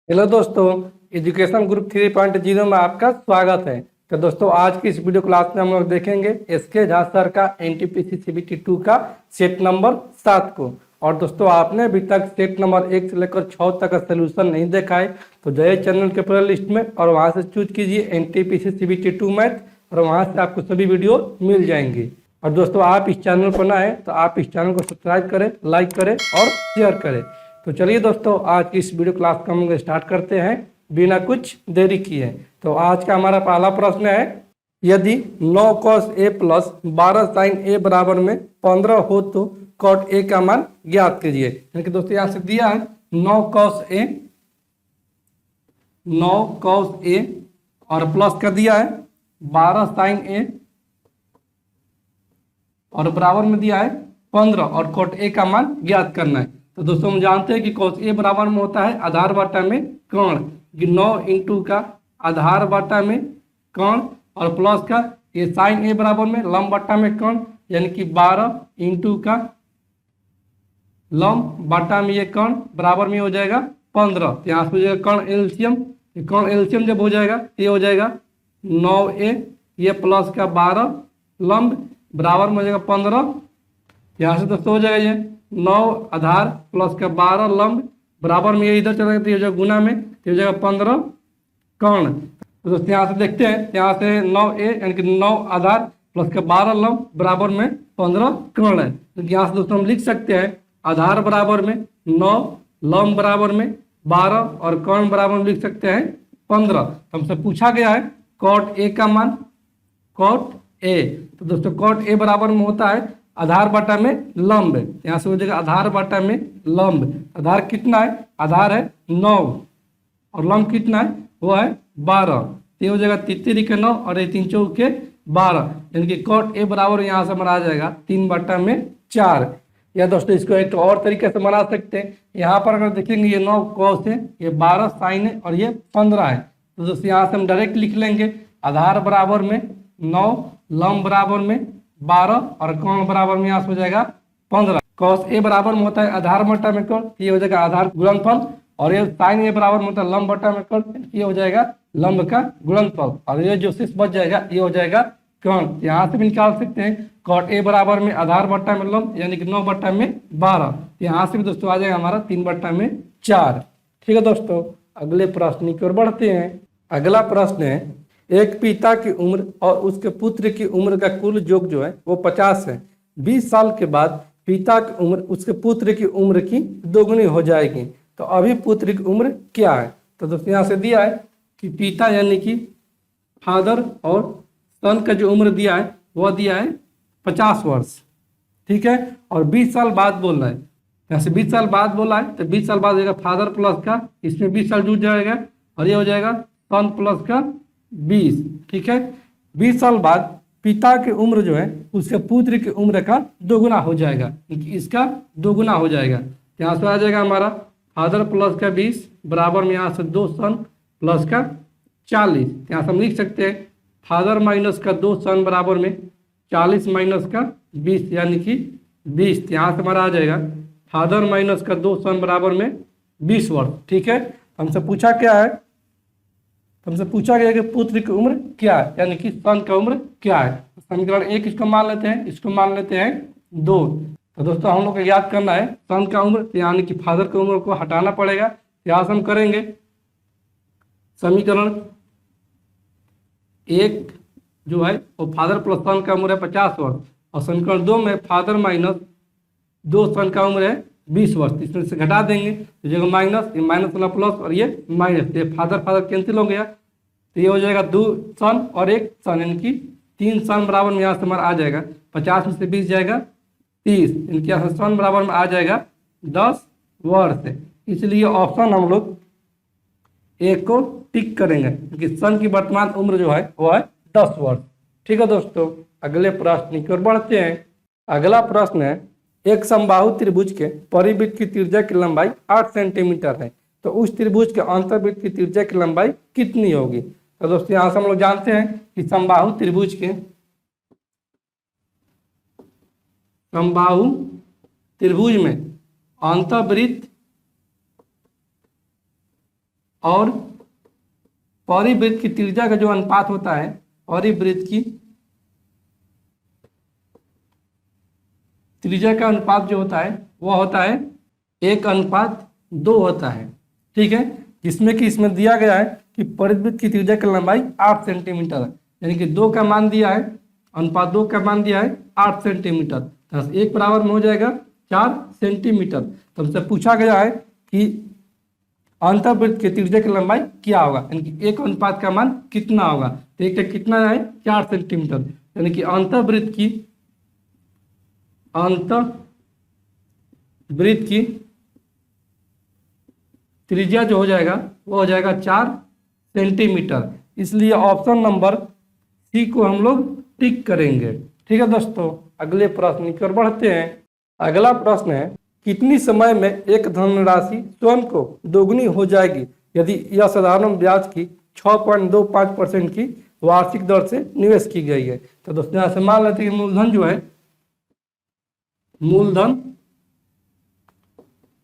Hello दोस्तों, education group 3.0 में आपका स्वागत है। तो दोस्तों, आज की इस वीडियो क्लास में हम लोग देखेंगे एसके झा सर का एनटीपीसी सीबीटी 2 का सेट नंबर 7 को। और दोस्तों, आपने अभी तक सेट नंबर 1 से लेकर 6 तक का सोल्यूशन नहीं देखा है तो जाइए चैनल के प्ले लिस्ट में और वहाँ से चूज कीजिए एनटीपीसी सीबीटी 2 मैथ और वहाँ से आपको सभी वीडियो मिल जाएंगे। और दोस्तों, आप इस चैनल पर नए हैं तो आप इस चैनल को सब्सक्राइब करें, लाइक करें और शेयर करें। तो चलिए दोस्तों, आज की इस वीडियो क्लास को हम लोग स्टार्ट करते हैं बिना कुछ देरी किए। तो आज का हमारा पहला प्रश्न है, यदि 9 cos a plus 12 sin a बराबर में 15 हो तो cot a का मान ज्ञात कीजिए। यानी कि दोस्तों यहाँ से दिया है 9 cos a और प्लस का दिया है 12 sin a और बराबर में दिया है 15 और cot a का मान ज्ञात करना है। तो दोस्तों, हम जानते हैं कि cos a बराबर में होता है आधार बटा में कर्ण, 9 इंटू का आधार बटा में कर्ण और प्लस का ये साइन a बराबर में लंब बटा में कर्ण, यानी कि 12 इंटू का लंब बटा में ये कर्ण बराबर में हो जाएगा 15। तो यहाँ से हो जाएगा कर्ण एलसीएम जब हो जाएगा तो ये हो जाएगा 9a, ये प्लस का 12 लंब बराबर में हो जाएगा 15। यहाँ से दोस्तों हो जाएगा ये 9 आधार प्लस का 12 लंब बराबर में ये इधर चला जाएगा तो ये हो जाएगा गुना में तो हो जाएगा 15 कर्ण। तो दोस्तों यहाँ से देखते हैं, यहाँ से 9a यानी कि 9 आधार प्लस का 12 लंब बराबर में 15 कर्ण है। तो यहाँ से दोस्तों हम लिख सकते हैं आधार बराबर में 9, लंब बराबर में 12 और कर्ण बराबर में लिख सकते हैं 15। तो हमसे पूछा गया है cot a का मान, cot a। तो दोस्तों cot a बराबर में होता है आधार बटा में लंब, यहाँ से हो जाएगा आधार बटा में लंब। आधार कितना है? आधार है 9 और लंब कितना है? वो है 12। ये हो जाएगा 3 के 9 और ये 3 चौक के 12, यानी कि cot a बराबर यहाँ से हमारा आ जाएगा 3/4। या दोस्तों इसको एक और तरीके से बना सकते हैं। यहाँ पर अगर देखेंगे ये 9 cos है, ये 12 sin है और ये 15 है। तो दोस्तों यहाँ से हम डायरेक्ट लिख लेंगे आधार बराबर में 9, लंब बराबर में 12 और कर्ण बराबर में यहाँ से हो जाएगा 15। cos a बराबर में होता है आधार बटा में कर्ण, ये हो जाएगा आधार गुणनफल, और ये sin a बराबर में होता है लंब बटा में कर्ण, ये हो जाएगा लंब का गुणनफल, और ये जो शेष बच जाएगा ये हो जाएगा कर्ण। यहाँ से भी निकाल सकते हैं cot a बराबर में आधार बटा में लंब यानी कि 9/12। यहाँ से भी दोस्तों आ जाएगा हमारा 3/4। ठीक है दोस्तों, अगले प्रश्न की ओर बढ़ते हैं। अगला प्रश्न है, एक पिता की उम्र और उसके पुत्र की उम्र का कुल योग जो है वो 50 है। 20 साल के बाद पिता की उम्र उसके पुत्र की उम्र की दोगुनी हो जाएगी, तो अभी पुत्र की उम्र क्या है? तो दोस्तों यहाँ से दिया है कि पिता यानी कि फादर और सन का जो उम्र दिया है वह दिया है 50 वर्ष, ठीक है। और 20 साल बाद बोल रहा है, यहाँ से 20 साल बाद बोला है तो 20 साल बाद हो जाएगा फादर प्लस का, इसमें 20 साल जुड़ जाएगा और ये हो जाएगा सन प्लस का 20, ठीक है। 20 साल बाद पिता की उम्र जो है उसके पुत्र की उम्र का दोगुना हो जाएगा, इसका दोगुना हो जाएगा। यहाँ से आ जाएगा हमारा फादर प्लस का 20 बराबर में यहाँ से 2 सन प्लस का 40। यहाँ से हम लिख सकते हैं फादर माइनस का 2 सन बराबर में 40 माइनस का 20 यानी कि 20। यहाँ से हमारा आ जाएगा फादर माइनस का 2 सन बराबर में 20 वर्ष, ठीक है। हमसे पूछा क्या है? हमसे पूछा गया कि पुत्र की उम्र क्या है, यानी कि सन का उम्र क्या है। समीकरण 1 इसको मान लेते हैं, इसको मान लेते हैं 2। तो दोस्तों हम लोग को याद करना है सन का उम्र यानी कि फादर की उम्र को हटाना पड़ेगा। यहाँ से हम करेंगे समीकरण 1 जो है वो फादर प्लस सन का उम्र है 50 वर्ष, और समीकरण 2 में फादर माइनस 2 सन का उम्र है 20 वर्ष। इसमें से घटा देंगे तो जगह माइनस, ये माइनस वाला प्लस और ये माइनस, ये फादर कैंसिल हो गया तो ये हो जाएगा 2 सन और 1 सन यानी कि 3 सन बराबर में यहाँ से हमारा आ जाएगा 50 में से 20 जाएगा 30, इनके यहाँ से सन बराबर में आ जाएगा 10 वर्ष। इसलिए ऑप्शन हम लोग एक को टिक करेंगे क्योंकि सन की वर्तमान उम्र जो है वो है 10 वर्ष। ठीक है दोस्तों, अगले प्रश्न की ओर बढ़ते हैं। अगला प्रश्न है, एक समबाहु त्रिभुज के परिवृत्त की त्रिज्या की लंबाई 8 सेंटीमीटर है, तो उस त्रिभुज के अंतर्वृत्त की त्रिज्या की लंबाई कितनी होगी? तो दोस्तों यहाँ से हम लोग जानते हैं कि समबाहु त्रिभुज में अंतर्वृत्त और परिवृत्त की त्रिज्या का जो अनुपात होता है, परिवृत्त की त्रिज्या का अनुपात जो होता है वह होता है 1:2 होता है। ठीक है, जिसमें कि इसमें दिया गया है कि परिवृत्त की त्रिज्या की लंबाई 8 सेंटीमीटर है, यानी कि 2 का मान दिया है, अनुपात 2 का मान दिया है 8 सेंटीमीटर, तो 1 बराबर में हो जाएगा 4 सेंटीमीटर। तो हमसे पूछा गया है कि अंतर्वृत्त की त्रिज्या की लंबाई क्या होगा, यानी कि 1 अनुपात का मान कितना होगा, तो एक का कितना है 4 सेंटीमीटर, यानी कि अंतर्वृत्त की त्रिज्या जो हो जाएगा वो हो जाएगा 4 सेंटीमीटर। इसलिए ऑप्शन नंबर सी को हम लोग टिक करेंगे। ठीक है दोस्तों, अगले प्रश्न की ओर बढ़ते हैं। अगला प्रश्न है, कितनी समय में एक धनराशि स्वयं को दोगुनी हो जाएगी यदि यह साधारण ब्याज की 6.25% की वार्षिक दर से निवेश की गई है। तो दोस्तों यहाँ से मान लेते हैं कि मूलधन जो है, मूलधन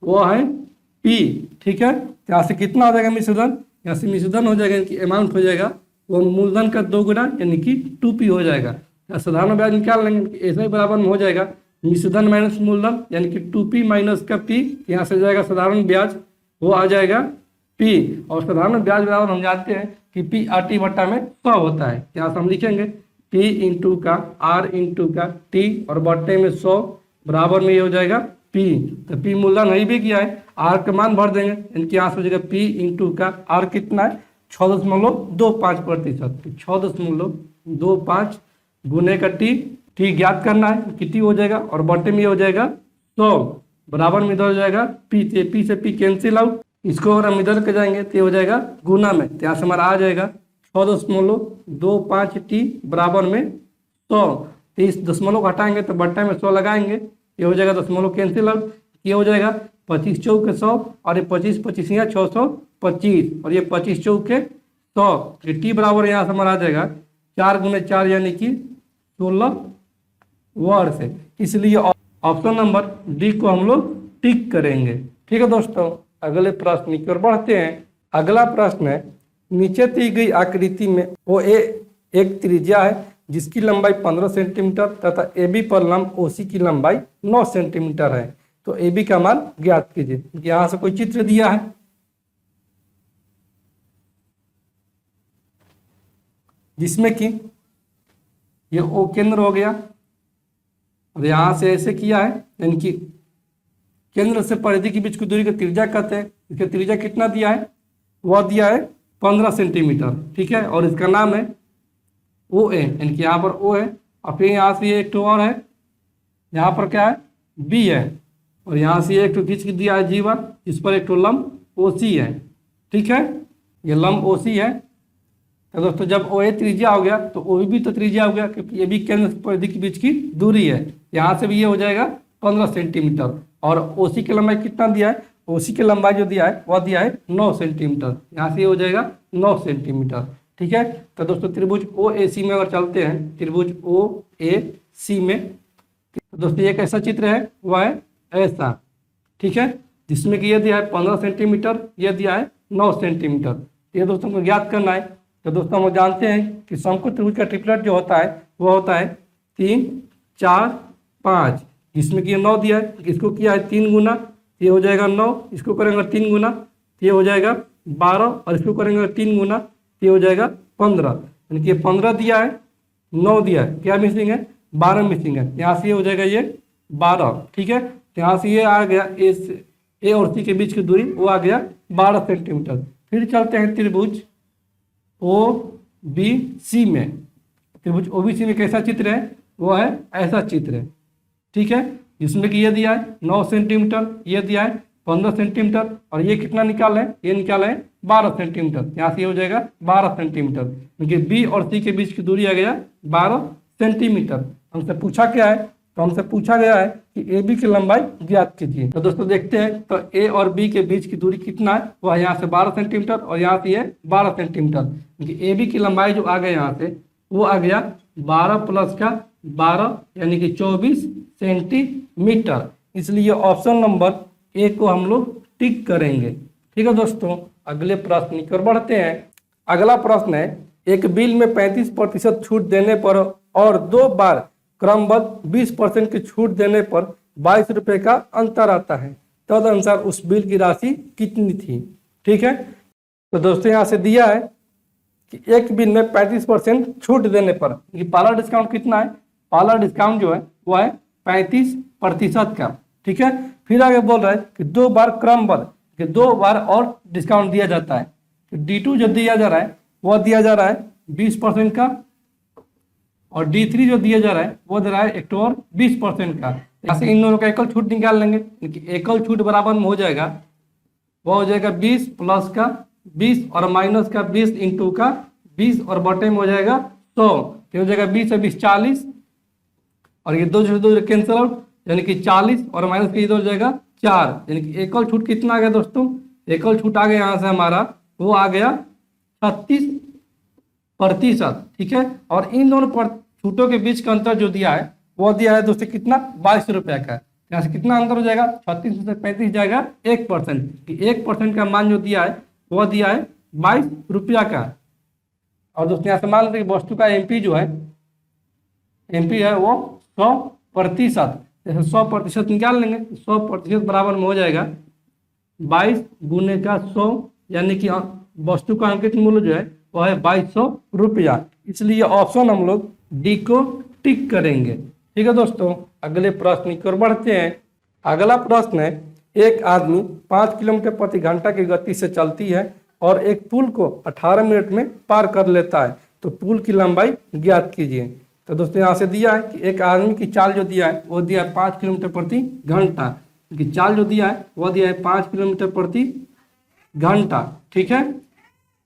वो है पी। ठीक है, यहाँ से कितना हो जाएगा मिश्रधन, यहाँ से मिश्रधन हो जाएगा, यानी कि अमाउंट हो जाएगा वो मूलधन का 2 गुना यानी कि 2p हो जाएगा। साधारण ब्याज निकाल लेंगे, ऐसा ही बराबर में हो जाएगा मिश्रधन माइनस मूलधन यानी कि 2p माइनस का p, यहाँ से जाएगा साधारण ब्याज वो आ जाएगा p, और साधारण ब्याज बराबर हम जानते हैं कि p RT बट्टा में 100 होता है। यहाँ से हम लिखेंगे p इंटू का r इंटू का t और बट्टे में 100 बराबर में ये हो जाएगा p। तो p मूलधन नहीं भी किया है, r का मान भर देंगे, इनके यहाँ से हो जाएगा p इंटू का r कितना है 6.25%, 6.25 गुने का t ज्ञात करना है कि t हो जाएगा, और बटे में हो जाएगा 100 बराबर में इधर हो जाएगा p से p कैंसिल आउट, इसको अगर हम इधर के जाएंगे तो हो जाएगा गुना में, तो यहाँ से हमारा आ जाएगा 6.25t बराबर में 100। 30 दशमलव हटाएंगे तो बट्टा में 100 लगाएंगे, ये हो जाएगा दशमलव कैंसिल आउट, ये हो जाएगा 25 चौके 100 और ये 25 25 625 और ये 25 चौके 100, ये टी बराबर यहाँ से हमारा आ जाएगा 4 गुने 4 यानी कि 16 वर्ष है। इसलिए ऑप्शन नंबर डी को हम लोग टिक करेंगे। ठीक है दोस्तों, अगले प्रश्न की ओर बढ़ते हैं। अगला प्रश्न है, नीचे दी गई आकृति में ओ ए एक त्रिज्या है जिसकी लंबाई 15 सेंटीमीटर तथा ए बी पर लंब ओ सी की लंबाई 9 सेंटीमीटर है, तो ए बी का मान ज्ञात कीजिए। यहाँ से कोई चित्र दिया है, जिसमें कि ये ओ केंद्र हो गया और यहाँ से ऐसे किया है, यानी कि केंद्र से परिधि के बीच की दूरी को त्रिज्या कहते हैं। इसका त्रिज्या कितना दिया है, वह दिया है 15 सेंटीमीटर। ठीक है, और इसका नाम है ओ ए, यानी कि यहाँ पर ओ है, और फिर यहाँ से ये एक और है, यहाँ पर क्या है बी है, और यहाँ से एक खींच के दिया है जीवा, इस पर एक लंब ओ सी है। ठीक है, ये लंब ओ सी है। तो दोस्तों जब ओ ए त्रिज्या हो गया तो ओ भी तो त्रिज्या हो गया, क्योंकि ये भी केंद्र से परिधि के बीच की दूरी है। यहाँ से भी ये हो जाएगा 15 सेंटीमीटर, और ओ सी की लंबाई कितना दिया है, ओ सी की लंबाई जो दिया है वह दिया है 9 सेंटीमीटर, यहाँ से ये हो जाएगा 9 सेंटीमीटर। ठीक है, तो दोस्तों त्रिभुज ओ ए सी में अगर चलते हैं, त्रिभुज ओ ए सी में, तो दोस्तों एक ऐसा चित्र है वह है ऐसा। ठीक है, जिसमें कि ये दिया है 15 सेंटीमीटर, ये दिया है 9 सेंटीमीटर। ये दोस्तों को ज्ञात करना है। तो दोस्तों हम जानते हैं कि समकोण त्रिभुज का ट्रिपलेट जो होता है वो होता है 3 4 5, जिसमें कि ये 9 दिया है, इसको किया है 3 गुना, ये हो जाएगा 9, इसको करेंगे 3 गुना, ये हो जाएगा 12, और इसको करेंगे 3 गुना, ये हो जाएगा 15, यानी कि 15 दिया है, 9 दिया है, क्या मिसिंग है 12 मिसिंग है, यहाँ से ये हो जाएगा ये 12। ठीक है, यहाँ से ये आ गया ए और सी के बीच की दूरी वो आ गया 12 सेंटीमीटर। फिर चलते हैं त्रिभुज ओ बी सी में। त्रिभुज ओ बी सी में कैसा चित्र है, वो है ऐसा चित्र है। ठीक है, जिसमें कि ये दिया है 9 सेंटीमीटर, ये दिया है 15 सेंटीमीटर, और ये कितना निकाला है, ये निकाला है 12 सेंटीमीटर, यहाँ से ये हो जाएगा 12 सेंटीमीटर, क्योंकि बी और सी के बीच की दूरी आ गया 12 सेंटीमीटर। हमसे पूछा क्या है, तो हमसे पूछा गया है कि ए बी की लंबाई ज्ञात कीजिए। तो दोस्तों देखते हैं, तो ए और बी के बीच की दूरी कितना है, वह यहाँ से 12 सेंटीमीटर और यहाँ से ये 12 सेंटीमीटर, क्योंकि ए बी की लंबाई जो आ गया यहाँ से वो आ गया 12 प्लस का 12 यानी कि 24 सेंटीमीटर। इसलिए ऑप्शन नंबर ए को हम लोग टिक करेंगे। ठीक है दोस्तों, अगले प्रश्न की ओर बढ़ते हैं। अगला प्रश्न है, एक बिल में 35% छूट देने पर और 2 बार क्रमबद्ध 20% की छूट देने पर 22 रुपये का अंतर आता है, तदनुसार उस बिल की राशि कितनी थी। ठीक है, तो दोस्तों यहाँ से दिया है कि एक बिल में 35% छूट देने पर, ये पहला डिस्काउंट कितना है, पहला डिस्काउंट जो है वो है 35% का। ठीक है, फिर आगे बोल रहा है कि 2 बार क्रमबद्ध, कि 2 बार और डिस्काउंट दिया जाता है। तो D2 जो दिया जा रहा है वो दिया जा रहा है 20% का, और D3 जो दिया जा रहा है वो दे रहा है एक और 20% का। यहाँ से इन दोनों का एकल छूट निकाल लेंगे, एकल छूट बराबर में हो जाएगा, वो हो जाएगा 20 प्लस का 20 और माइनस का 20 इंटू का 20 और बटे में हो जाएगा 100, तो हो जाएगा 20 से 20 40, और ये 2 से 2 कैंसिल आउट, यानी कि 40 और माइनस का इधर हो जाएगा 4, यानी कि एकल छूट कितना आ गया दोस्तों, एकल छूट आ गया यहाँ से हमारा वो आ गया 36%। ठीक है, और इन दोनों छूटों के बीच का अंतर जो दिया है वो दिया है दोस्तों कितना, 22 रुपये का। यहाँ से कितना अंतर हो जाएगा, 36 से 35 जाएगा 1%, 1% का मान जो दिया है वो दिया है 22 रुपया का। और दोस्तों यहाँ से मान लेते हैं कि वस्तु का एमपी जो है, एमपी है वो 100%, जैसे 100% निकाल लेंगे, 100% बराबर में हो जाएगा 22 गुने का 100, यानी कि वस्तु का अंकित मूल्य जो है वो है 2200 रुपया। इसलिए ऑप्शन हम लोग डी को टिक करेंगे। ठीक है दोस्तों, अगले प्रश्न की ओर बढ़ते हैं। अगला प्रश्न है, एक आदमी 5 किलोमीटर प्रति घंटा की गति से चलती है और एक पुल को 18 मिनट में पार कर लेता है, तो पुल की लंबाई ज्ञात कीजिए। तो दोस्तों यहाँ से दिया है कि एक आदमी की चाल जो दिया है वो दिया है 5 किलोमीटर प्रति घंटा, की चाल जो दिया है वो दिया है 5 किलोमीटर प्रति घंटा। ठीक है,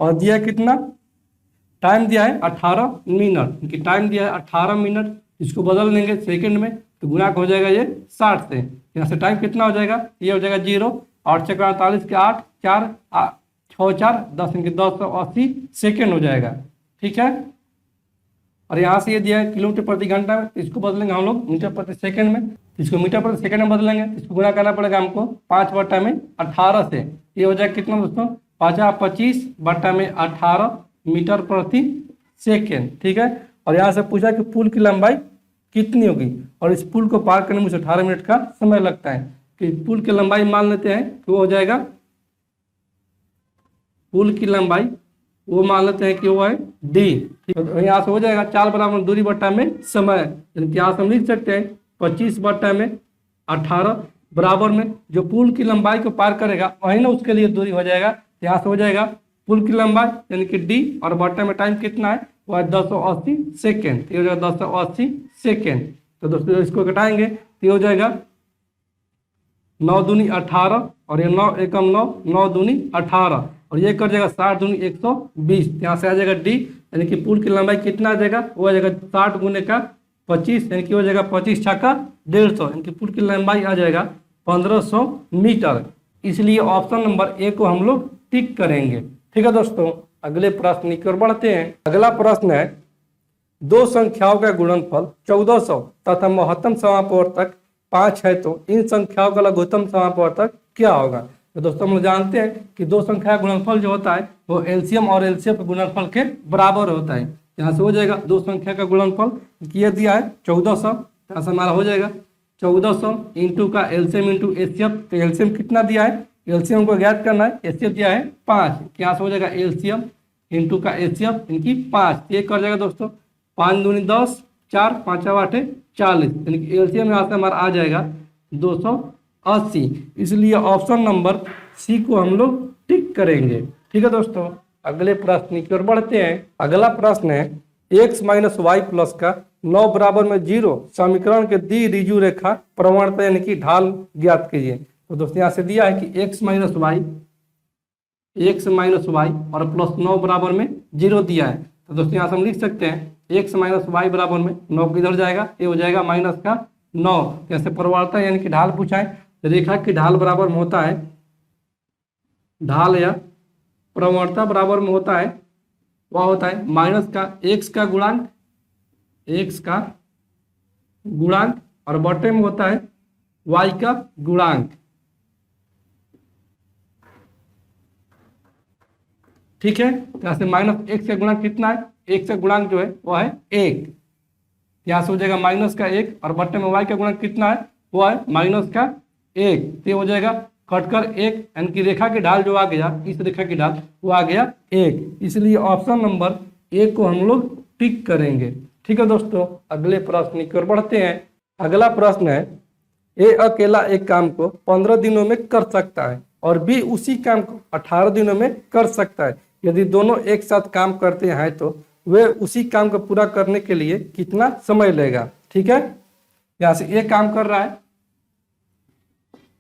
और दिया है कितना, टाइम दिया है 18 मिनट, कि टाइम दिया है 18 मिनट, इसको बदल देंगे सेकंड में तो गुणा हो जाएगा ये 60 से। यहाँ से टाइम कितना हो जाएगा, ये हो जाएगा 0, 8 × 48 के 8, 4 6 4 10, इनके 1080 सेकेंड हो जाएगा। ठीक है, और यहाँ से ये दिया है किलोमीटर प्रति घंटा में, तो इसको बदलेंगे हम लोग मीटर प्रति सेकंड में, इसको मीटर प्रति सेकंड में बदलेंगे, इसको गुणा करना पड़ेगा हमको 5/18 से, ये हो जाएगा कितना दोस्तों, 5×25/18 मीटर प्रति सेकेंड। ठीक है, और यहाँ से पूछा कि पुल की लंबाई कितनी होगी, और इस पुल को पार करने में 18 मिनट का समय लगता है, कि पुल की लंबाई मान लेते हैं कि वो हो जाएगा, पुल की लंबाई वो मान लेते हैं कि वो है डी। तो यहाँ से हो जाएगा 4 बराबर दूरी बट्टा में समय, यानी कि यहाँ से हम लिख सकते हैं 25/18 बराबर में जो पुल की लंबाई को पार करेगा वही ना उसके लिए दूरी हो जाएगा। यहाँ से हो जाएगा पुल की लंबाई यानी कि डी, और बट्टा में टाइम कितना है वो है 280 सेकेंड, ये हो जाएगा 280 सेकेंड। तो दोस्तों इसको घटाएंगे तो ये हो जाएगा 9 दूनी 18, और ये 9 एकम 9, 9 दूनी 18, और ये कर जाएगा 60 दूनी 120। यहाँ से आ जाएगा डी, यानी कि पुल की लंबाई कितना आ जाएगा, वो आ जाएगा 60 गुने का 25, यानी कि हो जाएगा 25 छक्का 150, यानी कि पुल की लंबाई आ जाएगा 1500 मीटर। इसलिए ऑप्शन नंबर ए को हम लोग टिक करेंगे। ठीक है दोस्तों, अगले प्रश्न की ओर बढ़ते हैं। अगला प्रश्न है, दो संख्याओं का गुणनफल 1400 तथा महत्तम समापवर्तक 5 है, तो इन संख्याओं का लघुत्तम समापवर्तक क्या होगा। तो दोस्तों हम लोग जानते हैं कि दो संख्या का गुणनफल जो होता है वो एलसीएम और एलसीएम के गुणनफल के बराबर होता है। यहाँ से हो जाएगा दो संख्या का गुणनफल किया दिया है 1400, यहाँ से हमारा हो जाएगा 1400 इंटू का एलसीएम इंटू एचसीएफ। तो एलसीएम कितना दिया है, एलसीएम को ज्ञात करना है, एचसीएफ दिया है 5, यहाँ से हो जाएगा एलसीएम इंटू का एचसीएफ इनकी 5, ये कर जाएगा दोस्तों 5 दूनी 10, 4 5 8 40, यानी कि एलसीएम यहाँ से हमारा आ जाएगा 280। इसलिए ऑप्शन नंबर सी को हम लोग टिक करेंगे। ठीक है दोस्तों, अगले प्रश्न की ओर बढ़ते हैं। अगला प्रश्न है, x - y प्लस का 9 बराबर में 0 समीकरण के दी रिजु रेखा प्रवणता यानी कि ढाल ज्ञात कीजिए। तो दोस्तों यहाँ से दिया है कि x - y और प्लस 9 बराबर में 0 दिया है। तो दोस्तों यहाँ से हम लिख सकते हैं x - y बराबर में 9 किधर जाएगा, ये हो जाएगा माइनस का 9, जैसे प्रवणता यानी कि ढाल पूछा है, रेखा की ढाल बराबर में होता है, ढाल या प्रवणता बराबर में होता है, वह होता है माइनस का x का गुणांक और बटे में होता है y का गुणांक। ठीक है। यहाँ से -1 से गुणा कितना है, 1 से गुणांक जो है वो है 1। यहाँ से हो जाएगा -1 और बट्टे में y का गुणक कितना है, वो है -1। तो हो जाएगा कटकर 1, यानी कि रेखा की ढाल जो आ गया, इस रेखा की ढाल वो आ गया 1। इसलिए ऑप्शन नंबर 1 को हम लोग टिक करेंगे। ठीक है दोस्तों, अगले प्रश्न की ओर बढ़ते हैं। अगला प्रश्न है, ए अकेला एक काम को 15 दिनों में कर सकता है और बी उसी काम को 18 दिनों में कर सकता है। यदि दोनों एक साथ काम करते हैं तो वे उसी काम को पूरा करने के लिए कितना समय लेगा। ठीक है, यहाँ से ए काम कर रहा है,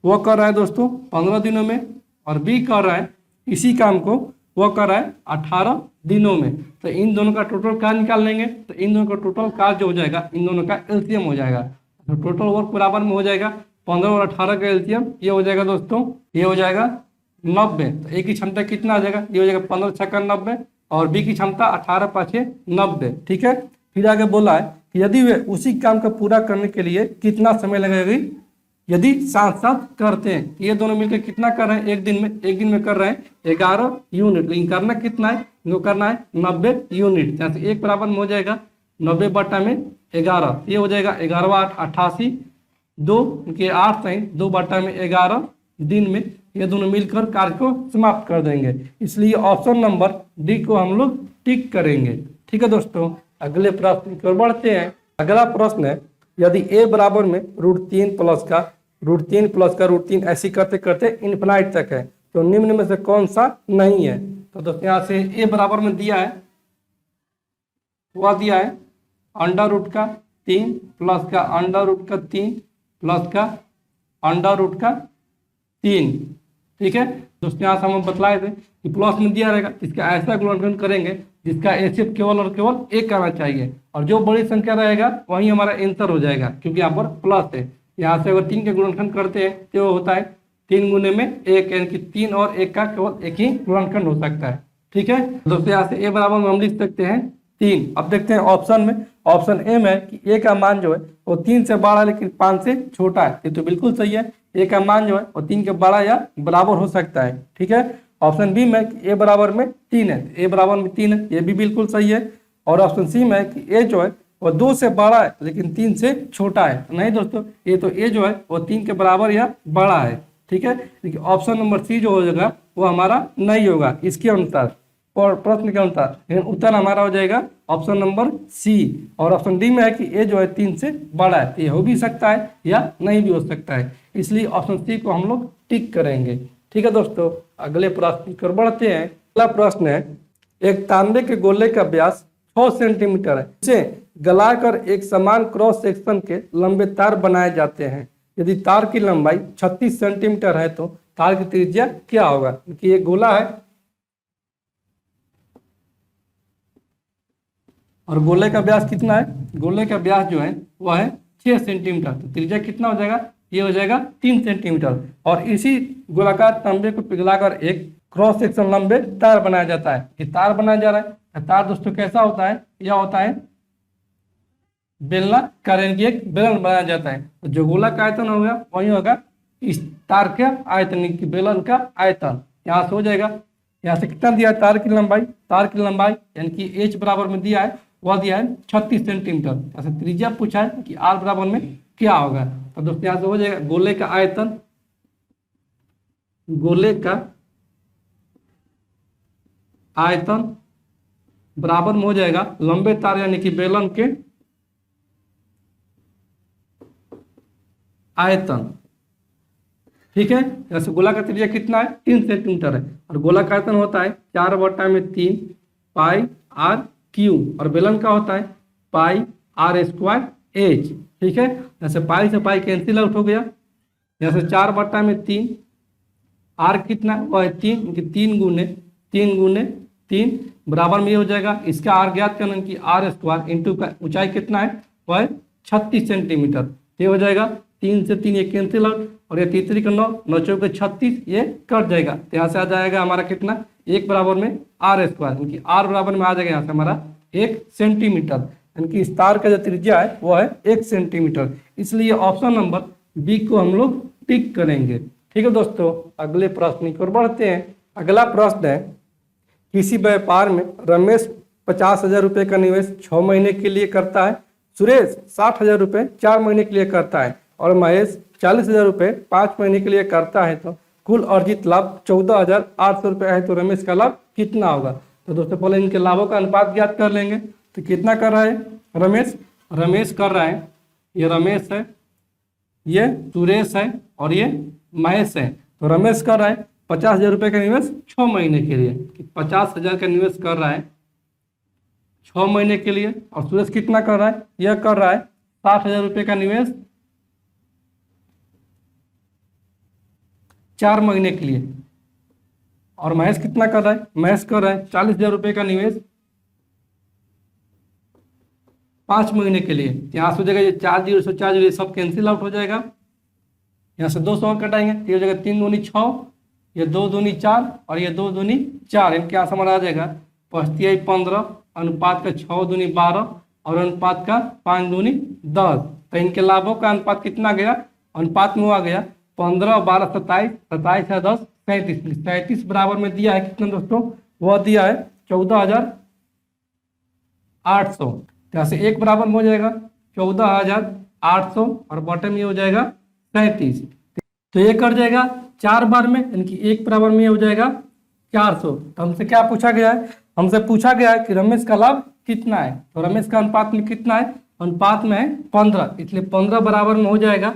वो कर रहा है दोस्तों 15 दिनों में, और बी कर रहा है इसी काम को वो कर रहा है 18 दिनों में। तो इन दोनों का टोटल क्या निकाल लेंगे, तो इन दोनों का टोटल का जो हो जाएगा, इन दोनों का एलसीएम हो जाएगा। तो टोटल वर्क बराबर में हो जाएगा 15 और 18 का एलसीएम, ये हो जाएगा दोस्तों, ये हो जाएगा 90। तो ए की क्षमता कितना आ जाएगा, ये हो जाएगा 15 छक्का 90, और बी की क्षमता 18 पाँचे 90। ठीक है, फिर आगे बोला है कि यदि वे उसी काम को पूरा करने के लिए कितना समय लगेगा, यदि साथ साथ करते हैं। ये दोनों मिलकर कितना कर रहे हैं, एक दिन में कर रहे हैं 11 यूनिट, लेकिन करना कितना है, इनको करना है 90 यूनिट। जैसे एक बराबर में हो जाएगा 90 बटा में 11, ये हो जाएगा 11 8 88, 2 के 8 सही 2 बटा में 11 दिन में ये दोनों मिलकर कार्य को समाप्त कर देंगे। इसलिए ऑप्शन नंबर डी को हम लोग टिक करेंगे। ठीक है दोस्तों, अगले प्रश्न की ओर बढ़ते हैं। अगला प्रश्न है, यदि a बराबर में √3 प्लस का √3 ऐसी करते करते इन्फिनाइट तक है तो निम्न में से कौन सा नहीं है। तो दोस्तों यहाँ से a बराबर में दिया है, वह दिया है √3 प्लस का √3 प्लस का √3। ठीक है दोस्तों, यहाँ से हम बतलाए थे कि प्लस में दिया रहेगा, इसका ऐसा गुणनखंड करेंगे जिसका एचसीएफ केवल और केवल 1 आना चाहिए, और जो बड़ी संख्या रहेगा वही हमारा आंसर हो जाएगा, क्योंकि यहाँ पर प्लस है। यहाँ से अगर 3 के गुणनखंड करते हैं तो वो होता है 3 गुने में 1, यानी कि 3 और 1 का केवल एक ही गुणनखंड हो सकता है। ठीक है दोस्तों, यहाँ से ए बराबर में हम लिख सकते हैं 3। अब देखते हैं ऑप्शन में, ऑप्शन ए में कि ए का मान जो है वो 3 से बड़ा है लेकिन 5 से छोटा है, ये तो बिल्कुल सही है। ए का मान जो है वो 3 के बड़ा या बराबर हो सकता है। ठीक है, ऑप्शन बी में कि ए बराबर में 3 है, ए बराबर में 3 है, ये भी बिल्कुल सही है। और ऑप्शन सी में कि ए जो है वो 2 से बड़ा है लेकिन 3 से छोटा है। नहीं दोस्तों, ये तो ए जो है वो 3 के बराबर या बड़ा है। ठीक है, लेकिन ऑप्शन नंबर सी जो हो जाएगा वो हमारा नहीं होगा इसके अनुसार और प्रश्न के अनुसार, लेकिन उत्तर हमारा हो जाएगा ऑप्शन नंबर सी। और ऑप्शन डी में है कि ए जो है 3 से बड़ा है, तो ये हो भी सकता है या नहीं भी हो सकता है, इसलिए ऑप्शन सी को हम लोग टिक करेंगे। ठीक है दोस्तों, अगले प्रश्न की ओर बढ़ते हैं। अगला प्रश्न है, एक तांबे के गोले का व्यास 6 सेंटीमीटर है, इसे गलाकर एक समान क्रॉस सेक्शन के लंबे तार बनाए जाते हैं। यदि तार की लंबाई 36 सेंटीमीटर है तो तार की त्रिज्या क्या होगा। क्योंकि ये गोला है और गोले का व्यास कितना है, गोले का व्यास जो है वह है 6 सेंटीमीटर, तो त्रिज्या कितना हो जाएगा, ये हो जाएगा 3 सेंटीमीटर। और इसी गोलाकार तांबे को पिघलाकर एक क्रॉस सेक्शन लंबे तार बनाया जाता है। ये तार बनाया जा रहा है, तार दोस्तों कैसा होता है, यह होता है बेलनाकार, यानी कि एक बेलन बनाया जाता है। तो जो गोला का आयतन होगा वही होगा इस तार का आयतन, की बेलन का आयतन। यहाँ से हो जाएगा, यहाँ से कितना दिया है तार की लंबाई यानी कि एच बराबर में दिया है, वह दिया है 36 सेंटीमीटर। ऐसे त्रिज्या पूछा है कि आर बराबर में क्या होगा। तो दोस्तों यहाँ से हो जाएगा गोले का आयतन बराबर में हो जाएगा लंबे तार यानी कि बेलन के आयतन। ठीक है, जैसे गोला का त्रिज्या कितना है 3 सेंटीमीटर है, और गोला का आयतन होता है 4/3 पाई आर क्यू, और बेलन का होता है पाई आर स्क्वायर एच। ठीक है, जैसे पाई से पाई कैंसिल आउट हो गया, जैसे 4/3 आर कितना वह है 3, 3 गुने 3 बराबर में ये हो जाएगा, इसका आर ज्ञात करना कि आर स्क्वायर इंटू का ऊंचाई कितना है वह है 36 सेंटीमीटर। ये हो जाएगा 3 से 3 ये कैंसिल आउट, और ये तीसरी का 9 9 चौके 36 ये कट जाएगा। तो यहाँ से आ जाएगा हमारा कितना, 1 बराबर में आर स्क्वायर, यानी कि आर बराबर में आ जाएगा यहाँ से हमारा 1 सेंटीमीटर, यानी कि इस तार का जो त्रिज्या है वो है 1 सेंटीमीटर। इसलिए ऑप्शन नंबर बी को हम लोग टिक करेंगे। ठीक है दोस्तों, अगले प्रश्न की ओर बढ़ते हैं। अगला प्रश्न है किसी व्यापार में रमेश 50,000 रुपये का निवेश 6 महीने के लिए करता है, सुरेश 60,000 रुपये 4 महीने के लिए करता है और महेश 40,000 रुपये 5 महीने के लिए करता है, तो कुल अर्जित लाभ 14,800 रुपये है, तो रमेश का लाभ कितना होगा। तो दोस्तों पहले इनके लाभों का अनुपात ज्ञात कर लेंगे। तो कितना कर रहा है रमेश कर रहा है, ये रमेश है, ये सुरेश है और ये महेश है। तो रमेश कर रहा है 50,000 रुपये का निवेश 6 महीने के लिए, 50,000 का निवेश कर रहा है 6 महीने के लिए। और सुरेश कितना कर रहा है, यह कर रहा है 60,000 रुपये का निवेश 4 महीने के लिए। और महेश कितना कर रहा है, महेश कर रहा है 40,000 रुपये का निवेश 5 महीने के लिए। यहाँ से हो जाएगा ये 4 जीरो से 4 जीरो सब कैंसिल आउट हो जाएगा, यहाँ से 200 कटाएंगे तो ये हो जाएगा 3 दूनी 6, ये 2 दूनी 4 और ये 2 दूनी 4, इनके यहाँ समझ आ जाएगा 5 15, अनुपात का 6 दूनी 12 और अनुपात का 5 दूनी 10। तो इनके लाभों का अनुपात कितना गया, अनुपात में आ गया 15 और 12 27, 27 है 10 37, 37 बराबर में दिया है कितना दोस्तों, वह दिया है 14,800। यहाँ से एक बराबर में हो जाएगा 14,800 और बॉटम में हो जाएगा 37। तो ये कर जाएगा 4 बार में, यानी कि एक बराबर में हो जाएगा 400। तो हमसे क्या पूछा गया है, हमसे पूछा गया है कि रमेश का लाभ कितना है। तो रमेश का अनुपात में कितना है, अनुपात में है 15, इसलिए 15 बराबर में हो जाएगा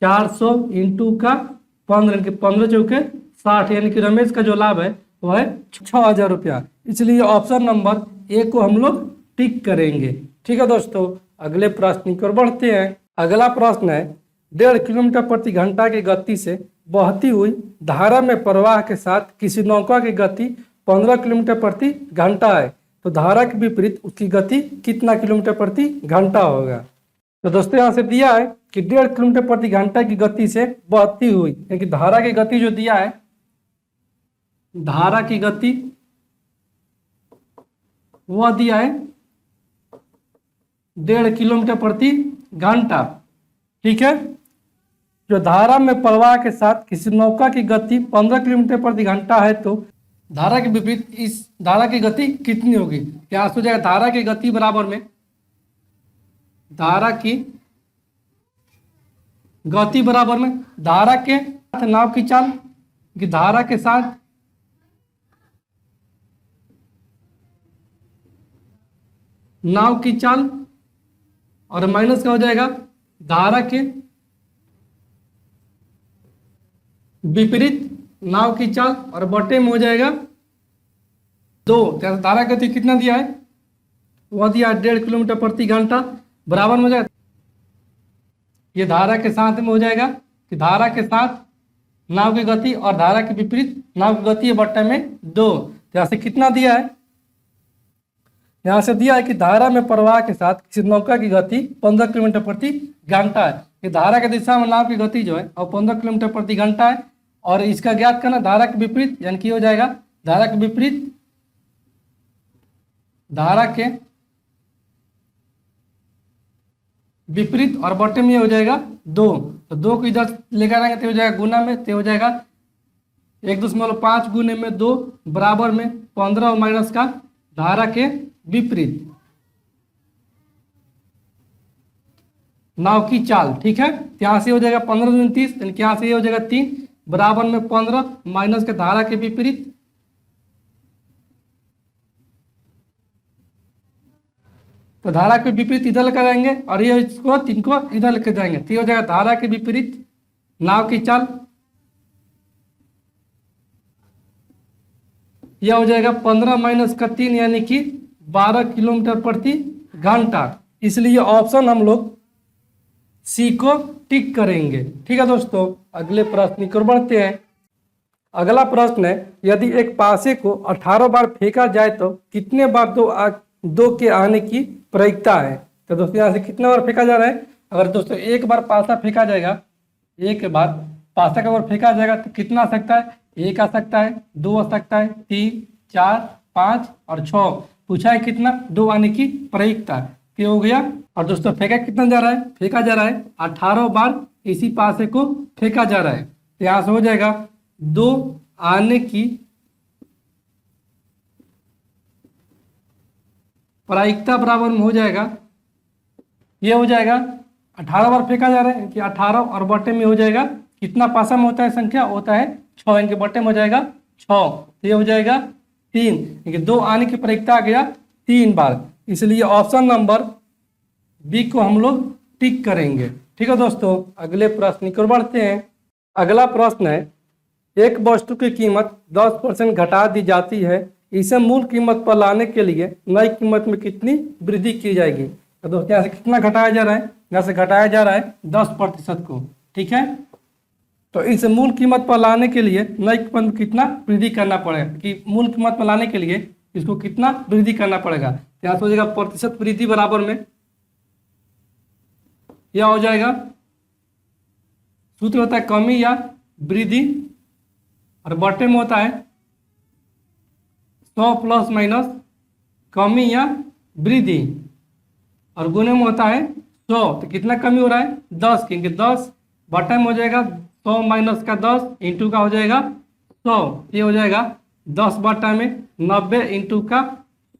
400 इंटू का 15, यानी कि 15 चौके 60, यानी कि रमेश का जो लाभ है वो है 6,000 रुपया। इसलिए ऑप्शन नंबर ए को हम लोग टिक करेंगे। ठीक है दोस्तों, अगले प्रश्न की ओर बढ़ते हैं। अगला प्रश्न है 1.5 किलोमीटर प्रति घंटा की गति से बहती हुई धारा में प्रवाह के साथ किसी नौका की गति 15 किलोमीटर प्रति घंटा है, तो धारा के विपरीत उसकी गति कितना किलोमीटर प्रति घंटा होगा। तो दोस्तों यहाँ से दिया है कि 1.5 किलोमीटर प्रति घंटा की गति से बहती हुई, यानी कि धारा की गति जो दिया है, धारा की गति वह दिया है 1.5 किलोमीटर प्रति घंटा। ठीक है, जो धारा में प्रवाह के साथ किसी नौका की गति 15 किलोमीटर प्रति घंटा है, तो धारा के विपरीत इस धारा की गति कितनी होगी। यहाँ हो जाएगा धारा की गति बराबर में, धारा की गति बराबर में धारा के साथ नाव की चाल, कि धारा के साथ नाव की चाल और माइनस का हो जाएगा धारा के विपरीत नाव की चाल और बटे में हो जाएगा 2। धारा गति कितना दिया है, वह दिया 1.5 किलोमीटर प्रति घंटा, बराबर में हो जाएगा, ये धारा के साथ में हो जाएगा कि धारा के साथ नाव की गति और धारा के विपरीत नाव की गति बट्टे में 2। यहाँ से कितना दिया है, यहाँ से दिया है कि धारा में प्रवाह के साथ किसी नौका की गति 15 किलोमीटर प्रति घंटा है। ये धारा के दिशा में नाव की गति जो है और 15 किलोमीटर प्रति घंटा है, और इसका ज्ञात करना धारा के विपरीत, यानी कि हो जाएगा धारा के विपरीत, धारा के विपरीत और बटे में हो जाएगा 2। तो 2 को इधर लेकर आएंगे तो हो जाएगा गुना में, तो हो जाएगा 1.5 गुने में 2 बराबर में 15 और माइनस का धारा के विपरीत नाव की चाल। ठीक है, यहाँ से हो जाएगा 15 दूनी 30, यानी कि यहाँ से ये हो जाएगा 3 बराबर में 15 माइनस के धारा के विपरीत, तो धारा के विपरीत इधर लेकर जाएंगे और ये इसको 3 को इधर लेकर जाएंगे, तो ये हो जाएगा धारा के विपरीत नाव की चाल, यह हो जाएगा 15 माइनस का 3 यानी कि 12 किलोमीटर प्रति घंटा। इसलिए ऑप्शन हम लोग सी को टिक करेंगे। ठीक है दोस्तों, अगले प्रश्न की ओर बढ़ते हैं। अगला प्रश्न है यदि एक पासे को 18 बार फेंका जाए तो कितने बार दो के आने की प्रायिकता है। तो दोस्तों यहाँ से कितने बार फेंका जा रहा है, अगर दोस्तों एक बार पासा फेंका जाएगा, एक बार पासा का बार फेंका जाएगा तो कितना आ सकता है, 1 आ सकता है, 2 आ सकता है, 3 4 5 और 6। पूछा है कितना, 2 आने की प्रायिकता, तो हो गया। और दोस्तों फेंका कितना जा रहा है, फेंका जा रहा है 18 बार इसी पासे को फेंका जा रहा है, तो यहाँ से हो जाएगा 2 आने की प्रायिकता बराबर में हो जाएगा, ये हो जाएगा 18 बार फेंका जा रहा है कि 18 और बटे में हो जाएगा कितना पासा में होता है संख्या, होता है 6, इनके बटे में हो जाएगा 6, तो ये हो जाएगा 3, क्योंकि 2 आने की प्रायिकता आ गया 3 बार, इसलिए ऑप्शन नंबर बी को हम लोग टिक करेंगे। ठीक है दोस्तों, अगले प्रश्न की ओर बढ़ते हैं। अगला प्रश्न है, एक वस्तु की कीमत 10% घटा दी जाती है, इसे मूल कीमत पर लाने के लिए नई कीमत में कितनी वृद्धि की जाएगी। तो दोस्तों यहाँ से कितना घटाया जा रहा है, यहाँ से घटाया जा रहा है 10% को। ठीक है, तो इस मूल कीमत पर लाने के लिए नई कीमत में कितना वृद्धि करना पड़ेगा, कि मूल कीमत पर लाने के लिए इसको कितना वृद्धि करना पड़ेगा। यहाँ से हो जाएगा प्रतिशत वृद्धि बराबर में यह हो जाएगा, सूत्र होता है कमी या वृद्धि, और बटे में होता है 100 प्लस माइनस कमी या वृद्धि, और गुणे में होता है 100, तो कितना कमी हो रहा है 10, क्योंकि 10 बटे में हो जाएगा 100 माइनस का 10 इंटू का हो जाएगा 100, ये हो जाएगा 10 बटा में 90 इंटू का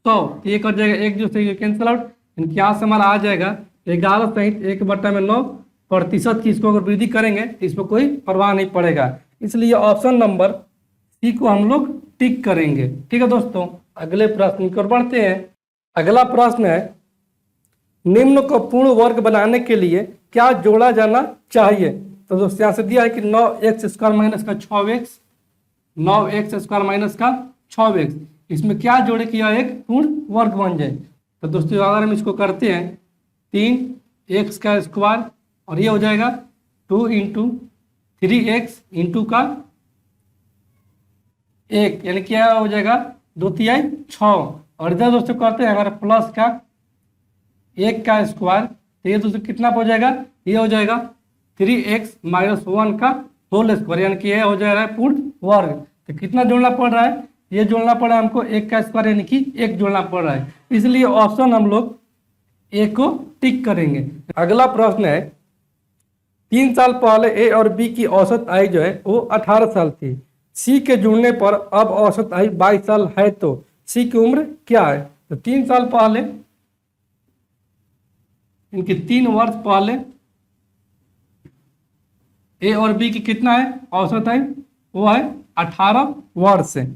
100, ये कर जाएगा एक दूसरे कैंसिल आउट, यहाँ से हमारा आ जाएगा 11 सहित 1/9% की। इसको अगर वृद्धि करेंगे तो इसमें कोई परवाह नहीं पड़ेगा, इसलिए ऑप्शन नंबर सी को हम लोग टिक करेंगे। ठीक है दोस्तों, अगले प्रश्न की ओर बढ़ते हैं। अगला प्रश्न है, निम्न को पूर्ण वर्ग बनाने के लिए क्या जोड़ा जाना चाहिए। तो दोस्तों यहाँ से दिया है कि 9x² माइनस का 6x, 9x² माइनस का 6x, इसमें क्या जोड़े कि यह एक पूर्ण वर्ग बन जाए। तो दोस्तों अगर हम इसको करते हैं 3x² और ये हो जाएगा 2 इंटू 3x इंटू का 1, यानी क्या हो जाएगा 2 तिहाई 6, और इधर दोस्तों करते हैं हमारा प्लस का 1 का स्क्वायर, तो ये दोस्तों कितना हो जाएगा, ये हो जाएगा 3x माइनस 1 का होल स्क्वायर, यानी कि ये हो जा रहा है पूर्ण वर्ग। तो कितना जोड़ना पड़ रहा है, ये जोड़ना पड़ा है हमको 1 का स्क्वायर, यानी कि 1 जोड़ना पड़ रहा है, इसलिए ऑप्शन हम लोग ए को टिक करेंगे। अगला प्रश्न है, 3 साल पहले ए और बी की औसत आयु जो है वो 18 साल थी, सी के जुड़ने पर अब औसत आयु 22 साल है, तो सी की उम्र क्या है। तो 3 साल पहले, इनके 3 वर्ष पहले ए और बी की कितना है औसत आयु, वो है 18 वर्ष है।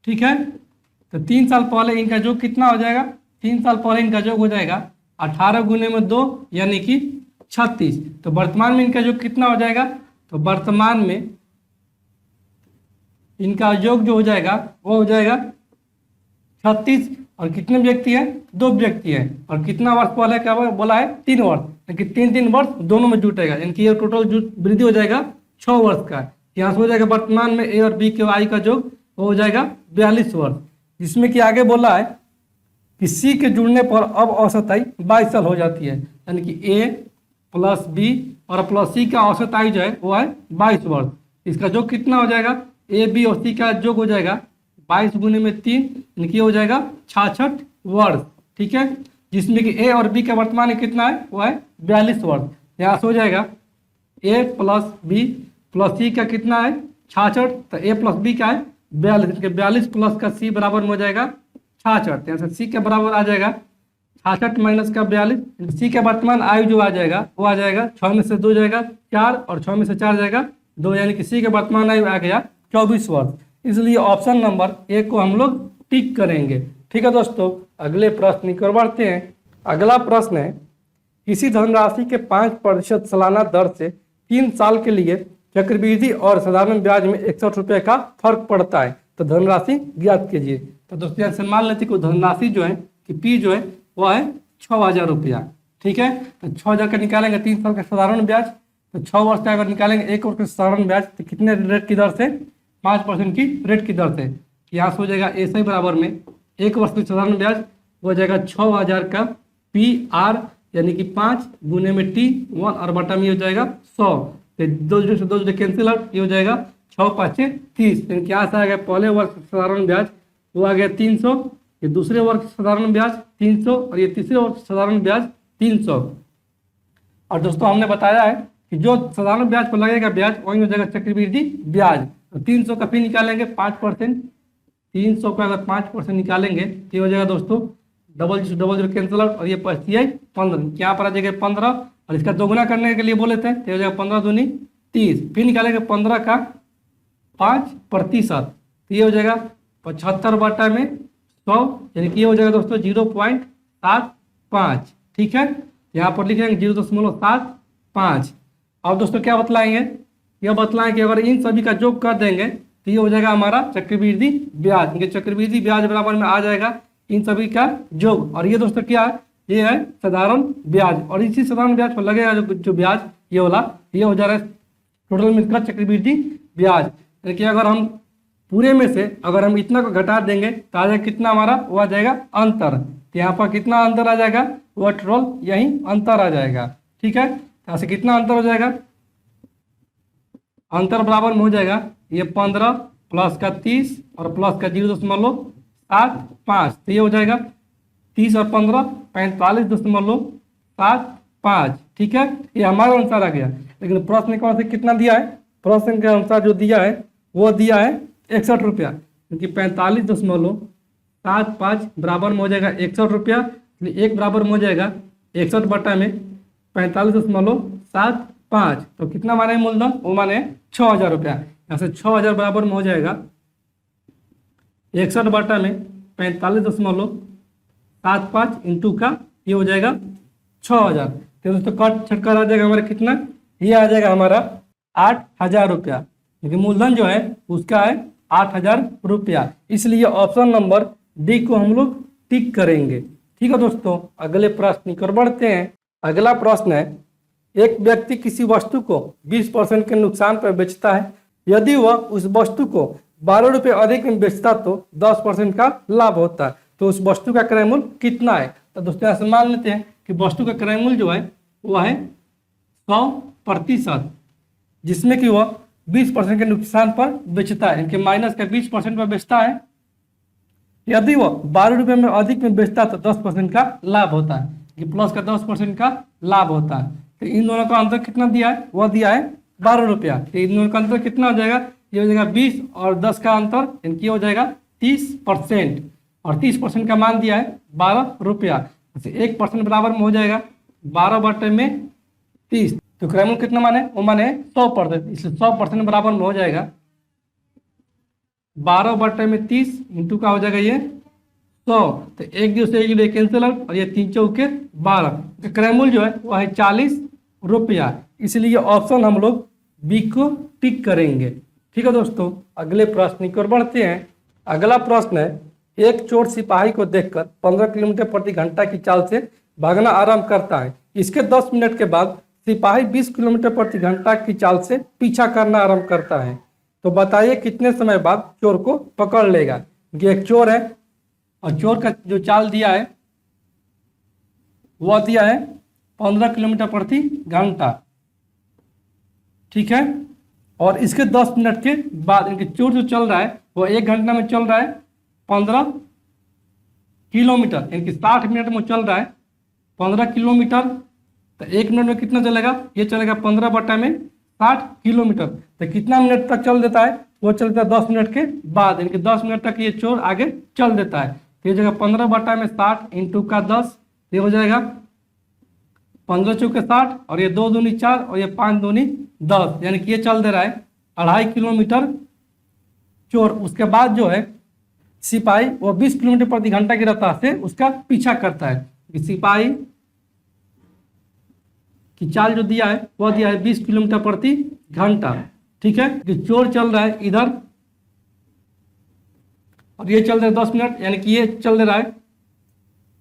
ठीक है, तो 3 साल पहले इनका योग कितना हो जाएगा, 3 साल पहले इनका योग हो जाएगा 18 गुने में 2 यानी कि 36, तो वर्तमान में इनका योग कितना हो जाएगा, तो वर्तमान में इनका योग जो हो जाएगा वो हो जाएगा 36, और कितने व्यक्ति हैं, 2 व्यक्ति हैं, और कितना वर्ष पहले क्या बोला है 3 वर्ष, यानी 3 वर्ष दोनों में जुटेगा, यानी कि ये टोटल वृद्धि हो जाएगा 6 वर्ष का। यहाँ से हो जाएगा वर्तमान में ए और बी के आयु का योग वो हो जाएगा 42 वर्ष, जिसमें कि आगे बोला है कि सी के जुड़ने पर अब औसत आयु 22 साल हो जाती है, यानी कि ए प्लस बी और प्लस सी का औसत आयु जो है वो है 22 वर्ष। इसका योग कितना हो जाएगा, ए बी और सी का योग हो जाएगा 22 गुने में 3, यानी कि हो जाएगा 66 वर्ष। ठीक है, जिसमें कि ए और बी का वर्तमान में कितना है वो है 42 वर्ष। यहाँ से हो जाएगा ए प्लस बी प्लस सी का कितना है 66, तो ए प्लस बी का है 42, 42 प्लस का सी बराबर में हो जाएगा 66, यहाँ से सी के बराबर आ जाएगा 66 माइनस का 42, सी का वर्तमान आयु जो आ जाएगा वो आ जाएगा 6 में से 2 जाएगा 4, और 6 में से 4 जाएगा 2, यानी कि सी का वर्तमान आयु आ गया 24 वर्ष, इसलिए ऑप्शन नंबर ए को हम लोग टिक करेंगे। ठीक है दोस्तों, अगले प्रश्न की ओर बढ़ते हैं। अगला प्रश्न है, किसी धनराशि के 5% सालाना दर से 3 साल के लिए चक्रवृद्धि और साधारण ब्याज में 61 रुपये का फर्क पड़ता है, तो धनराशि ज्ञात कीजिए। तो दोस्तों यहाँ से मान लेते कि धनराशि जो है कि पी जो है वो है 6000 रुपया। ठीक है, तो 6000 का निकालेंगे 3 साल का साधारण ब्याज, तो 6 वर्ष का अगर निकालेंगे 1 वर्ष का साधारण ब्याज, तो कितने रेट की दर से 5% की रेट की दर से। यहाँ से हो जाएगा ऐसे ही बराबर में 1 वर्ष का साधारण ब्याज हो जाएगा 6000 का पी आर, यानी कि 5 गुने में टी 1 और बटा में हो जाएगा 100, तो 2 कैंसिल आउट, ये हो जाएगा 6 5 30, यानी कि यहाँ से आ गया पहले वर्ष साधारण ब्याज वो आ गया 300, ये दूसरे वर्ष साधारण ब्याज 300, और ये तीसरे वर्ष साधारण ब्याज 300। और दोस्तों हमने बताया है कि जो साधारण ब्याज पर लगेगा ब्याज वही हो जाएगा चक्रवृद्धि ब्याज। तो 300 का फिर निकालेंगे 5%, 300 का अगर 5% निकालेंगे तो हो जाएगा दोस्तों डबल जीरो कैंसिल आउट और ये बचती है 15। यहाँ पर आ जाएगा 15 और इसका दोगुना करने के लिए बोले थे तो हो जाएगा 15 दूनी 30। फिर निकालेंगे 15 का 5%, तो ये हो जाएगा 75 बटा में 100, यानी कि ये हो जाएगा दोस्तों 0.75। ठीक है, यहाँ पर लिखेंगे 0.75। अब दोस्तों क्या बतलाएंगे, यह बतलाएं कि अगर इन सभी का योग कर देंगे तो ये हो जाएगा हमारा चक्रवृद्धि ब्याज, क्योंकि चक्रवृद्धि ब्याज बराबर में आ जाएगा इन सभी का योग। और ये दोस्तों क्या है, ये है साधारण ब्याज, और इसी साधारण ब्याज पर लगेगा जो ब्याज ये वाला, ये हो जा रहा है टोटल मिलकर चक्रवृद्धि ब्याज। यानी कि अगर हम पूरे में से अगर हम इतना को घटा देंगे तो आ जाएगा कितना हमारा, वो आ जाएगा अंतर। तो यहाँ पर कितना अंतर आ जाएगा, वो टोटल यही अंतर आ जाएगा। ठीक है, यहाँ से कितना अंतर हो जाएगा, अंतर बराबर में हो जाएगा ये 15 प्लस का 30 और प्लस का 0.75, तो ये हो जाएगा 30 और 15 45.75। ठीक है, ये हमारा अनुसार आ गया। लेकिन प्रश्न कौन से कितना दिया है, प्रश्न के अनुसार जो दिया है वो दिया है 61 रुपया, क्योंकि 45.75 बराबर में हो जाएगा 61 रुपया, इसलिए एक बराबर में हो जाएगा 61 बटा में 45.75। तो कितना माने मूलधन, वो माने 6000 रुपया। यहाँ से 6000 बराबर में हो जाएगा 61 बटा में 45.75 इंटू का ये हो जाएगा 6000। तो दोस्तों कट छटकर आ जाएगा हमारा कितना, ये आ जाएगा हमारा 8000 रुपया, क्योंकि मूलधन जो है उसका है 8000 रुपया। इसलिए ऑप्शन नंबर डी को हम लोग टिक करेंगे। ठीक है दोस्तों, अगले प्रश्न की ओर बढ़ते हैं। अगला प्रश्न है, एक व्यक्ति किसी वस्तु को 20% के नुकसान पर बेचता है। यदि वह उस वस्तु को 12 रुपये अधिक में बेचता तो 10% का लाभ होता है। तो उस वस्तु का क्रय मूल्य कितना है। तो दोस्तों ऐसे मान लेते हैं कि वस्तु का क्रय मूल्य जो है वो है 100%, जिसमें कि वह 20% के नुकसान पर बेचता है, इनके माइनस का 20% पर बेचता है। यदि वह 12 रुपये में अधिक में बेचता तो 10% का लाभ होता है, कि प्लस का 10% का लाभ होता है। तो इन दोनों का अंतर कितना दिया है, वह दिया है 12 रुपया। तो इन दोनों का अंतर कितना हो जाएगा, ये हो जाएगा 20 और 10 का अंतर, इनकी हो जाएगा 30%, और 30% का मान दिया है 12 रुपया। 1% बराबर में हो जाएगा 12 बटे में 30। तो क्रय मूल्य कितना माने, वो माने 100%, इसलिए 100% बराबर में हो जाएगा 12 बटे में 30 इंटू का हो जाएगा ये 100। तो एक जो से एक कैंसिल आउट, और ये 3 चौके 12। तो क्रय मूल्य जो है वो है 40 रुपया, इसलिए ऑप्शन हम लोग बी को टिक करेंगे। ठीक है दोस्तों, अगले प्रश्न की ओर बढ़ते हैं। अगला प्रश्न है, एक चोर सिपाही को देखकर 15 किलोमीटर प्रति घंटा की चाल से भागना आरंभ करता है। इसके 10 मिनट के बाद सिपाही 20 किलोमीटर प्रति घंटा की चाल से पीछा करना आरंभ करता है। तो बताइए कितने समय बाद चोर को पकड़ लेगा। ये एक चोर है और चोर का जो चाल दिया है वह दिया है 15 किलोमीटर प्रति घंटा। ठीक है, और इसके 10 मिनट के बाद इनके चोर जो चल रहा है वो 1 घंटा में चल रहा है 15 किलोमीटर, इनकी 60 मिनट में चल रहा है 15 किलोमीटर। तो 1 मिनट में कितना चलेगा, ये चलेगा 15 बटा में 60 किलोमीटर। तो कितना मिनट तक चल देता है, वो चलता है 10 मिनट के बाद, इनके 10 मिनट तक ये चोर आगे चल देता है। तो ये जगह 15 बटा में 60 इंटू का 10, ये हो जाएगा 15 चौके 60, और ये 2 दूनी 4 और ये 5 दूनी 10, यानी कि ये चल दे रहा है 2.5 किलोमीटर चोर। उसके बाद जो है सिपाही वो 20 किलोमीटर प्रति घंटा की रफ्तार से उसका पीछा करता है। सिपाही की चाल जो दिया है वह दिया है 20 किलोमीटर प्रति घंटा। ठीक है, कि चोर चल रहा है इधर और ये चल रहा है 10 मिनट, यानी कि ये चल रहा है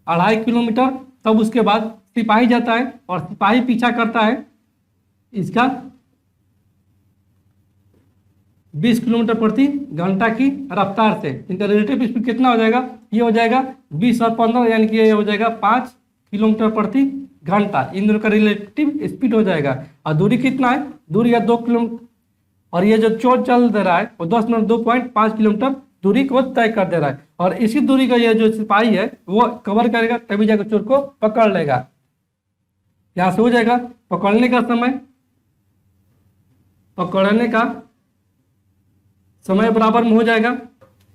2.5 किलोमीटर। तब उसके बाद सिपाही जाता है और सिपाही पीछा करता है इसका 20 किलोमीटर प्रति घंटा की रफ्तार से। इनका रिलेटिव स्पीड कितना हो जाएगा, ये हो जाएगा 20 और 15, यानी कि ये हो जाएगा 5 किलोमीटर प्रति घंटा। इन दोनों का रिलेटिव स्पीड हो जाएगा। और दूरी कितना है, दूरी है 2 किलोमीटर, और ये जो चोर चल दे रहा है वो 10 मिनट 2.5 किलोमीटर दूरी को तय कर दे रहा है। और इसी दूरी का ये जो सिपाही है वो कवर करेगा, तभी जाकर चोर को पकड़ लेगा। यहाँ से हो जाएगा पकड़ने का समय बराबर में हो जाएगा,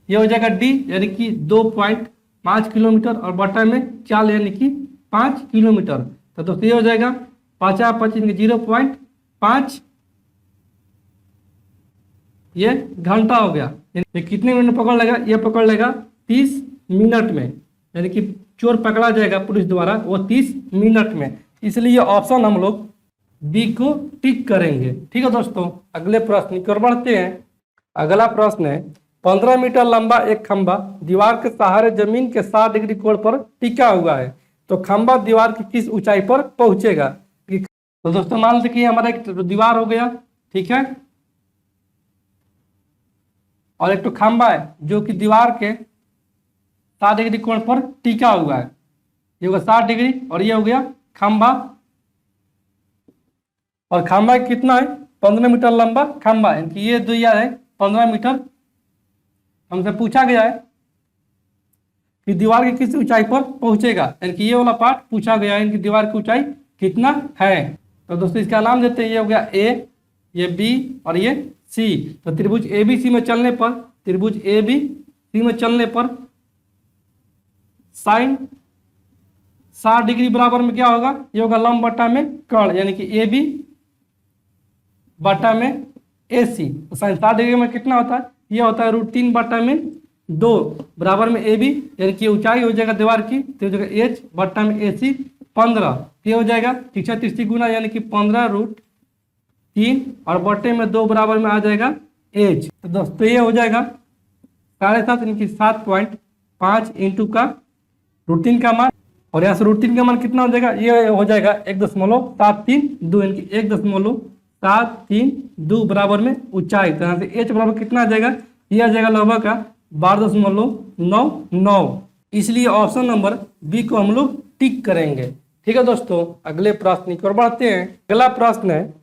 ये हो जाएगा डी, यानी कि 2.1 5 किलोमीटर और बटा में 4 यानी कि 5 किलोमीटर। तो दोस्तों ये हो जाएगा 50 0.5 ये घंटा हो गया। ये कितने मिनट में पकड़ लेगा? ये पकड़ लेगा 30 मिनट में, यानी कि चोर पकड़ा जाएगा पुलिस द्वारा वो 30 मिनट में। इसलिए ऑप्शन हम लोग बी को टिक करेंगे। ठीक है दोस्तों, अगले प्रश्न की ओर बढ़ते हैं। अगला प्रश्न है 15 मीटर लंबा एक खंभा दीवार के सहारे जमीन के 60 डिग्री कोण पर टिका हुआ है, तो खंभा दीवार की किस ऊंचाई पर पहुंचेगा? तो दोस्तों मान लीजिए कि हमारा एक दीवार हो गया, ठीक है, और एक तो खंभा है जो कि दीवार के 60 डिग्री कोण पर टिका हुआ है। ये होगा 60 डिग्री और ये हो गया खंभा, और खंभा कितना है? 15 मीटर लंबा खंभा है, यानी ये दिया है 15 मीटर। हमसे पूछा गया है कि दीवार की किस ऊंचाई पर पहुंचेगा, यानी कि ये वाला पार्ट पूछा गया है, इनकी दीवार की ऊंचाई कितना है। तो दोस्तों इसका नाम देते हैं, ये हो गया ए, ये बी और ये सी। तो त्रिभुज ए बी सी में चलने पर, त्रिभुज ए बी सी में चलने पर साइन 60 डिग्री बराबर में क्या होगा? ये होगा लंब बटा में कर्ण, यानी कि ए बी बटा में ए सी। तो साइन 60 डिग्री में कितना होता है? ये होता है √3 बटा में 2 बराबर में ए बी, यानी कि ऊंचाई हो जाएगा दीवार की, तो हो जाएगा एच बटा में ए सी 15। ये हो जाएगा 360 गुना, यानी कि 15√3 और बटे में 2 बराबर में आ जाएगा एच। तो दोस्तों ये हो जाएगा 7.5, यानी कि 7.5 इंटू का √3 का मान, और यहाँ से √3 का मान कितना हो जाएगा? ये हो जाएगा 1.732, यानी कि 1.732 बराबर में ऊंचाई। तो यहाँ से एच बराबर कितना आ जाएगा? ये आ जाएगा लगभग का 12.99। इसलिए ऑप्शन नंबर बी को हम लोग टिक करेंगे। ठीक है दोस्तों, अगले प्रश्न की ओर बढ़ते हैं। अगला प्रश्न है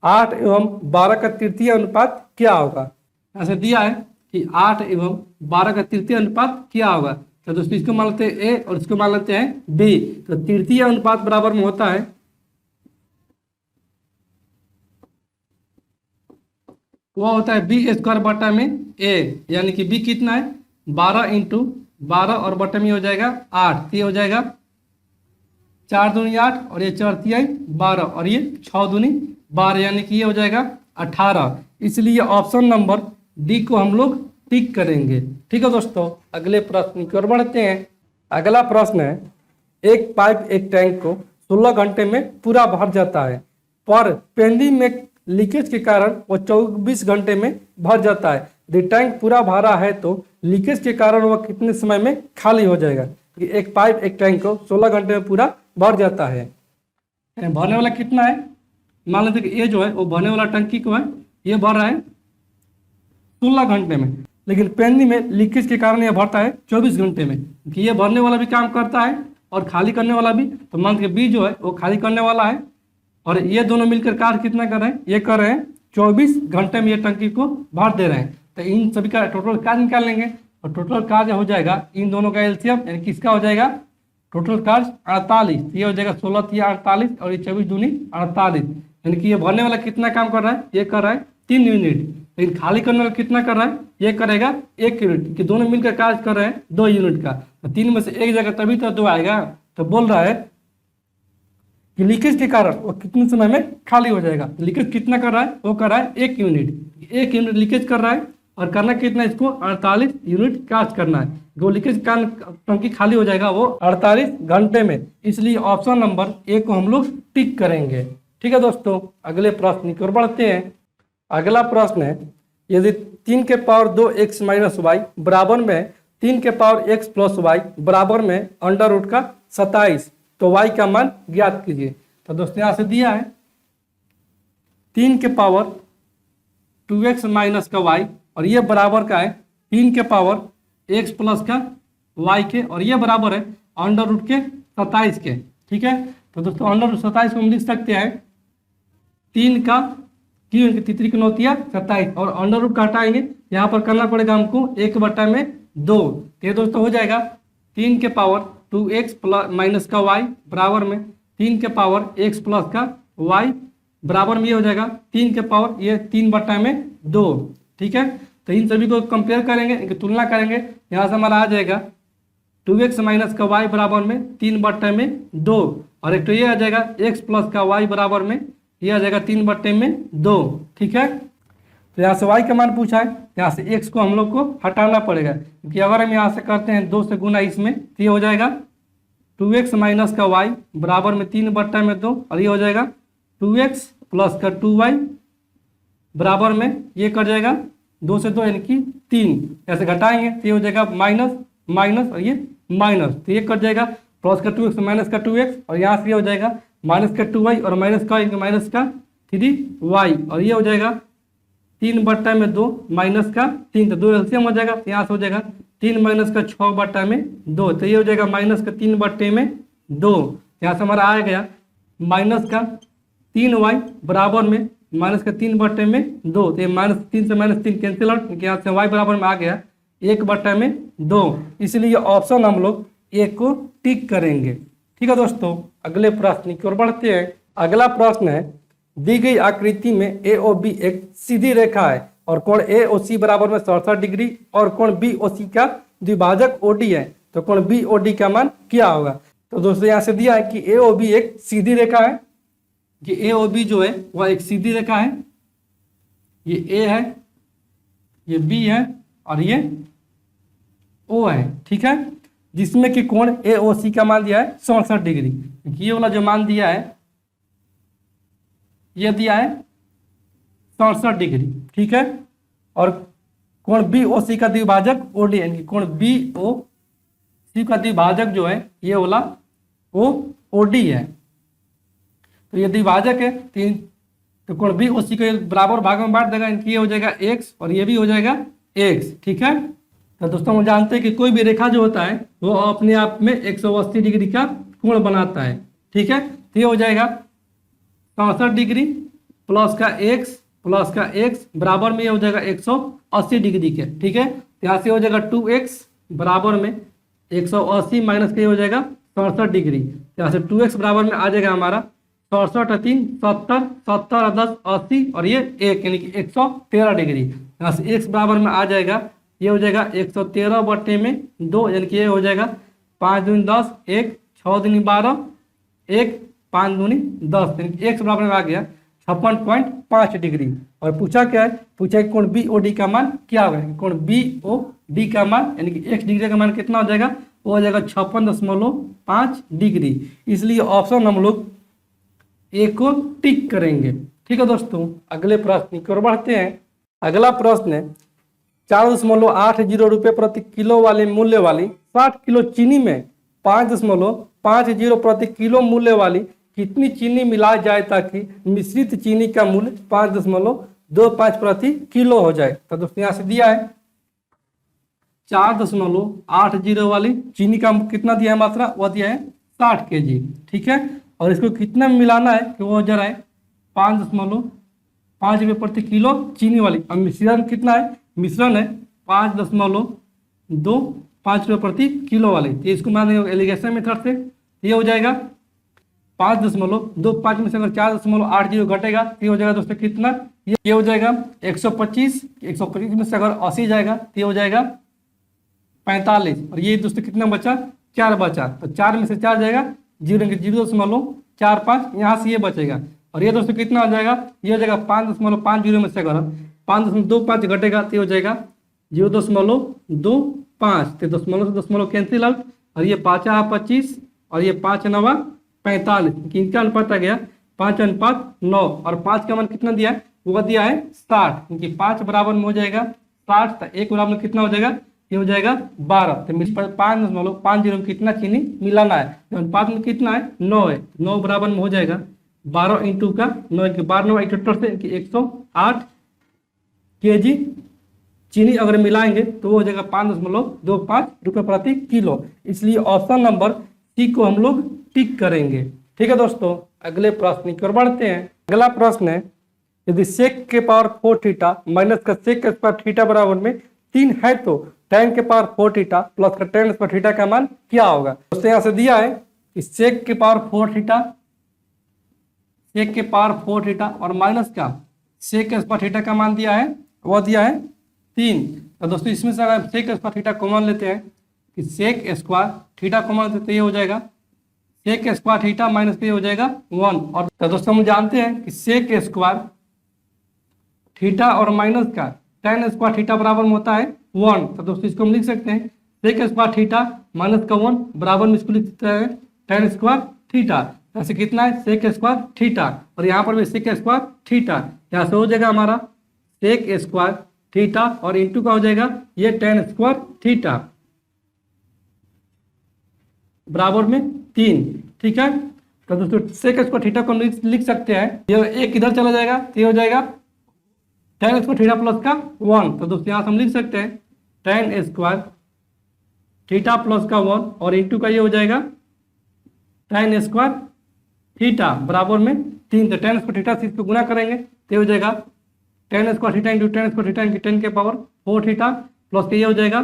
8 एवं 12 का तृतीय अनुपात क्या होगा? ऐसे दिया है कि 8 एवं 12 का तृतीय अनुपात क्या होगा। तो दोस्तों इसको मान लेते हैं ए और इसको मान लेते हैं बी। तो तृतीय अनुपात बराबर में होता है, वो होता है बी स्क्वायर बटा में ए, यानी कि बी कितना है? 12 इंटू 12 और बटा में हो जाएगा 8। ये हो जाएगा 4 दूनी 8 और ये 4 तिहाई 12 और ये 6 दूनी 12, यानी कि ये हो जाएगा 18। इसलिए ऑप्शन नंबर डी को हम लोग टिक करेंगे। ठीक है दोस्तों, अगले प्रश्न की ओर बढ़ते हैं। अगला प्रश्न है एक पाइप एक टैंक को 16 घंटे में पूरा भर जाता है, पर पेंडिंग में लीकेज के कारण वो 24 घंटे में भर जाता है। यदि टैंक पूरा भरा है तो लीकेज के कारण वह कितने समय में खाली हो जाएगा? एक पाइप एक टैंक को 16 घंटे में पूरा भर जाता है। भरने वाला कितना है? मान लेते कि ये जो है वो भरने वाला टंकी को है, ये भर रहा है 16 घंटे में, लेकिन पेंडिंग में लीकेज के कारण यह भरता है 24 घंटे में, कि ये भरने वाला भी काम करता है और खाली करने वाला भी। तो मान के बी जो है वो खाली करने वाला है, और ये दोनों मिलकर कार्य कितना कर रहे हैं? ये कर रहे हैं 24 घंटे में ये टंकी को भर दे रहे हैं। तो इन सभी का टोटल कार्य निकाल लेंगे, और टोटल कार्य हो जाएगा इन दोनों का एलसीएम, यानी किसका हो जाएगा? टोटल कार्य 48। ये हो जाएगा 16 तिया 48 और ये 24 दूनी 48, यानी कि ये भरने वाला कितना काम कर रहा है? ये कर रहा है 3 यूनिट, लेकिन खाली करने वाला कितना कर रहा है? ये करेगा 1 यूनिट, कि दोनों मिलकर कार्य कर रहे हैं 2 यूनिट का। तो 3 में से एक जगह तभी तो 2 आएगा। तो बोल रहा है कि लीकेज के कारण वो कितने समय में खाली हो जाएगा। लीकेज कितना कर रहा है? वो कर रहा है 1 यूनिट। 1 यूनिट लीकेज कर रहा है, और करना कितना है इसको? 48 यूनिट कार्य करना है। जो लीकेज का टंकी खाली हो जाएगा वो 48 घंटे में। इसलिए ऑप्शन नंबर ए को हम लोग टिक करेंगे। ठीक है दोस्तों, अगले प्रश्न की ओर बढ़ते हैं। अगला प्रश्न है यदि 3 के पावर 2x माइनस वाई बराबर में 3 के पावर x प्लस वाई बराबर में अंडर रूट का 27, तो y का मान ज्ञात कीजिए। तो दोस्तों यहाँ से दिया है 3 के पावर 2x माइनस का y, और ये बराबर का है 3 के पावर x प्लस का y के, और ये बराबर है अंडर रूट के 27 के। ठीक है, तो दोस्तों अंडर रूट 27 को हम लिख सकते हैं 3 का क्यों 3 की 9 तिया 27, और अंडर रूट का हटाएंगे, यहाँ पर करना पड़ेगा हमको 1/2। ये दोस्तों हो जाएगा 3 के पावर 2x प्लस माइनस का y बराबर में 3 के पावर x प्लस का y बराबर में ये हो जाएगा 3 के पावर ये 3/2। ठीक है, तो इन सभी को कंपेयर करेंगे, इनकी तुलना करेंगे। यहाँ से हमारा आ जाएगा 2x माइनस का y बराबर में 3/2, और एक तो ये आ जाएगा x प्लस का y बराबर में ये आ जाएगा 3/2। ठीक है, तो यहाँ से y का मान पूछा है, यहाँ से x को हम लोग को हटाना पड़ेगा, क्योंकि अगर हम यहाँ से करते हैं 2 से गुना इसमें तो ये हो जाएगा 2x माइनस का y बराबर में 3/2, और ये हो जाएगा 2x प्लस का 2y बराबर में ये कट जाएगा 2 से 2 यानी कि 3, ऐसे घटाएंगे तो ये हो जाएगा माइनस माइनस और ये माइनस, तो ये कट जाएगा प्लस का 2x माइनस का 2x, और यहाँ से ये हो जाएगा माइनस का 2y और माइनस का 3y, और ये हो जाएगा 3/2 माइनस का 3, तो 2 एलसीएम हो जाएगा, तो यहाँ से हो जाएगा 3 माइनस का 6/2, तो ये हो जाएगा माइनस का 3/2। यहाँ से हमारा आ गया माइनस का 3y बराबर में माइनस का 3/2, तो ये -3 से -3 कैंसिल आउट, यहाँ से y बराबर में आ गया 1/2, इसलिए ये ऑप्शन हम लोग ए को टिक करेंगे। ठीक है दोस्तों, अगले प्रश्न की ओर बढ़ते हैं। अगला प्रश्न है, दी गई आकृति में ए ओ बी एक सीधी रेखा है और कोण ए ओ सी बराबर में 67 डिग्री और कोण बी ओ सी का द्विभाजक ओ डी है, तो कोण बी ओ डी का मान क्या होगा। तो दोस्तों यहाँ से दिया है कि ए ओ बी एक सीधी रेखा है, कि ए ओ बी जो है वह एक सीधी रेखा है, ये ए है, ये बी है और ये ओ है। ठीक है, जिसमें कि कोण ए ओ सी का मान दिया है 67 डिग्री, ये वाला जो मान दिया है ये दिया है 67 डिग्री। ठीक है, और कोण बी ओ सी का द्विभाजक ओ डी, यानी कोण बी ओ सी का द्विभाजक जो है ये वाला वो ओ डी है, तो ये द्विभाजक है, तो कोण बी ओ सी को बराबर भाग में बांट देगा, इनकी ये हो जाएगा x और ये भी हो जाएगा x। ठीक है, तो दोस्तों हम जानते हैं कि कोई भी रेखा जो होता है वो अपने आप में 180 डिग्री का कोण बनाता है। ठीक है, तो ये हो जाएगा 67 डिग्री प्लस का x बराबर में ये हो जाएगा 180 डिग्री के। ठीक है, तो यहाँ से हो जाएगा 2x बराबर में 180 माइनस के हो जाएगा 67 डिग्री, यहाँ से 2x बराबर में आ जाएगा हमारा 67 3 70 70 10 80 और ये 1 यानी कि 113 डिग्री। यहाँ से x बराबर में आ जाएगा ये हो जाएगा 113/2, यानी कि ये हो जाएगा 5 दूनी 10 1 6 दूनी 12 1 5 दूनी 10, यानी कि x बराबर में आ गया 56.5 डिग्री। और पूछा क्या है, पूछा है कोण बी ओ डी का मान क्या होगा, कोण बी ओ डी का मान यानी कि x डिग्री का मान कितना हो जाएगा, वो हो जाएगा 56.5 डिग्री, इसलिए ऑप्शन हम लोग ए को टिक करेंगे। ठीक है दोस्तों, अगले प्रश्न की ओर बढ़ते हैं। अगला प्रश्न है, 4.80 रुपये प्रति किलो वाले मूल्य वाली 60 किलो चीनी में 5.50 प्रति किलो मूल्य वाली कितनी चीनी मिलाई जाए ताकि मिश्रित चीनी का मूल्य 5.25 प्रति किलो हो जाए। तो दोस्तों यहाँ से दिया है 4.80 वाली चीनी का कितना दिया है मात्रा, वह दिया है 60 kg। ठीक है, और इसको कितना में मिलाना है कि वो जरा है 5.5 रुपये प्रति किलो चीनी वाली, और मिश्रण कितना है, मिश्रण है 5.25 रुपये प्रति किलो वाली, तो इसको मान एलिगेशन मेथड से ये हो जाएगा 5.25 में से अगर 4.80 घटेगा तो ये हो जाएगा दोस्तों कितना, ये हो जाएगा 125 में से अगर 80 जाएगा तो ये हो जाएगा 45, और ये दोस्तों कितना बचा, 4 बचा, तो 4 में से 4 जाएगा 0.45, यहाँ से ये बचेगा, और ये दोस्तों कितना हो जाएगा, ये हो जाएगा 5.50 में से अगर 5.25 घटेगा तो हो जाएगा 0.25, तो दशमलव से दशमलव कैंसिल आउट, और ये 5 25 और ये 5 9 45, इनका अनुपात आ गया 5:9, और 5 का मान कितना दिया है, वो दिया है 60, क्योंकि 5 बराबर में हो जाएगा 60, तो 1 बराबर में कितना हो जाएगा, ये हो जाएगा 12, तो 5.50 में कितना चीनी मिलाना है, तो अनुपात में कितना है 9 है, 9 बराबर में हो जाएगा 12 इंटू का 9 के 12 78 से 108 kg चीनी अगर मिलाएंगे तो वो हो जाएगा 5.25 रुपये प्रति किलो, इसलिए ऑप्शन नंबर सी को हम लोग टिक करेंगे। ठीक है दोस्तों, अगले प्रश्न की ओर बढ़ते हैं। अगला प्रश्न है, यदि सेक के पावर 4 थीटा माइनस का सेक के पावर थीटा बराबर में 3 है तो tan के पावर 4 थीटा प्लस का tan स्क्वायर थीटा का मान क्या होगा। दोस्तों यहाँ से दिया है कि सेक के पावर 4 थीटा, सेक के पावर 4 थीटा और माइनस का सेक के स्क्वायर थीटा का मान दिया है, वो दिया है 3। तो दोस्तों इसमें से अगर सेक के स्क्वायर थीटा कॉमन लेते हैं कि सेक स्क्वायर थीटा कॉमन तो ये हो जाएगा सेक स्क्वायर थीटा माइनस ये हो जाएगा 1। और तो दोस्तों हम जानते हैं कि सेक स्क्वायर थीटा और माइनस का tan स्क्वायर थीटा बराबर में होता है 1। तो दोस्तों इसको हम लिख सकते हैं सेक स्क्वायर थीटा माइनस का 1 बराबर में इसको लिख सकते हैं tan स्क्वायर थीटा। ऐसे कितना है सेक स्क्वायर थीटा, और यहाँ पर भी सेक स्क्वायर थीटा। यहाँ से हो जाएगा हमारा सेक स्क्वायर थीटा और इंटू का हो जाएगा ये tan स्क्वायर थीटा बराबर में 3। ठीक है, तो दोस्तों सेक स्क्वायर थीटा को हम लिख सकते हैं, ये एक इधर चला जाएगा तो ये हो जाएगा tan स्क्वायर थीटा प्लस का 1। तो दोस्तों यहाँ से हम लिख सकते हैं tan स्क्वायर थीटा प्लस का 1 और इंटू का ये हो जाएगा tan स्क्वायर थीटा बराबर में 3। तो tan स्क्वायर थीटा से इसको गुना करेंगे तो हो जाएगा tan square theta into tan square theta into 10 के पावर 4 थीटा प्लस ये हो जाएगा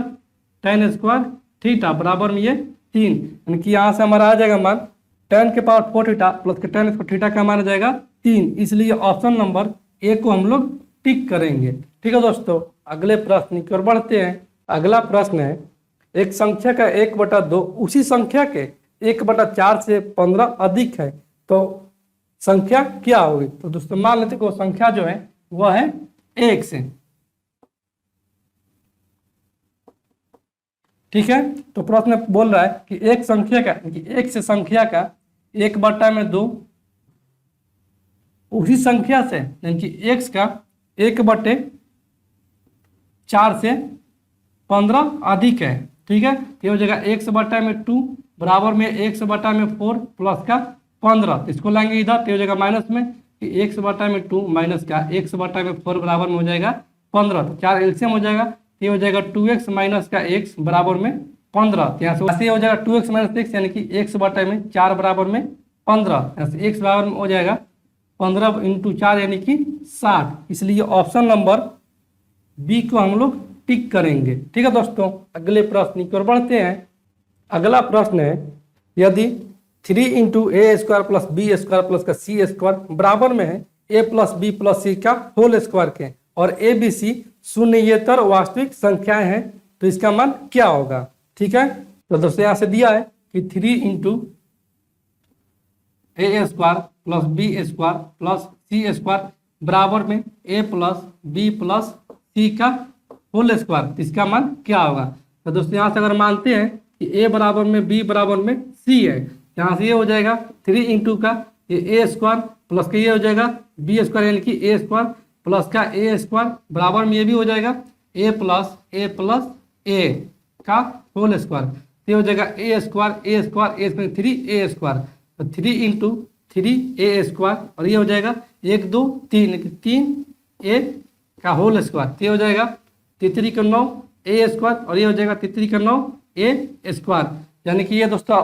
tan स्क्वायर थीटा बराबर में ये 3। यानी कि यहाँ से हमारा आ जाएगा मान 10 के पावर 4 थीटा प्लस के tan स्क्वायर थीटा का मान आ जाएगा 3। इसलिए ऑप्शन नंबर ए को हम लोग टिक करेंगे। ठीक है दोस्तों, अगले प्रश्न की ओर बढ़ते हैं। अगला प्रश्न है एक संख्या का 1/2 उसी संख्या के 1/4 से 15 अधिक है तो संख्या क्या होगी। तो दोस्तों मान लेते हैं वो संख्या जो है वह है 1 से। ठीक है, तो प्रश्न बोल रहा है कि एक संख्या का एक से संख्या का 1/2 उसी संख्या से यानी कि x का 1/4 से 15 अधिक है। ठीक है, ये हो जाएगा x/2 बराबर में x/4 प्लस का 15। तो इसको लाएंगे इधर तो हो जाएगा माइनस में कि x/2 माइनस का x/4 बराबर में हो जाएगा 15। तो 4 एलसीएम हो जाएगा, ये हो जाएगा 2x माइनस का x बराबर में 15। यहाँ से हो जाएगा 2x माइनस x यानी कि x/4 बराबर में 15। यहाँ से x बराबर में हो जाएगा 15 × 4 यानी कि 60। इसलिए ऑप्शन नंबर बी को हम लोग टिक करेंगे। ठीक है दोस्तों, अगले प्रश्न की ओर बढ़ते हैं। अगला प्रश्न है यदि 3 × a² प्लस b² प्लस का c² बराबर में है a plus b plus c का होल स्क्वायर के और a b c शून्येतर वास्तविक संख्याएं हैं तो इसका मान क्या होगा। ठीक है, तो दोस्तों यहाँ से दिया है कि 3 × a² plus b² plus c² बराबर में a plus b plus c का होल स्क्वायर, इसका मान क्या होगा। तो दोस्तों यहाँ से अगर मानते हैं कि a बराबर में b बराबर में c है, यहाँ से ये हो जाएगा 3 × का ये a² प्लस का ये हो जाएगा b² यानी कि a² प्लस का a² बराबर में ये भी हो जाएगा a प्लस a का होल स्क्वायर, ये हो जाएगा a² 3a²। तो 3 × 3a² और ये हो जाएगा 1 2 3 a का होल स्क्वायर, ये हो जाएगा 3 का 9 a² और ये हो जाएगा 3 का 9 a²। यानी कि ये दोस्तों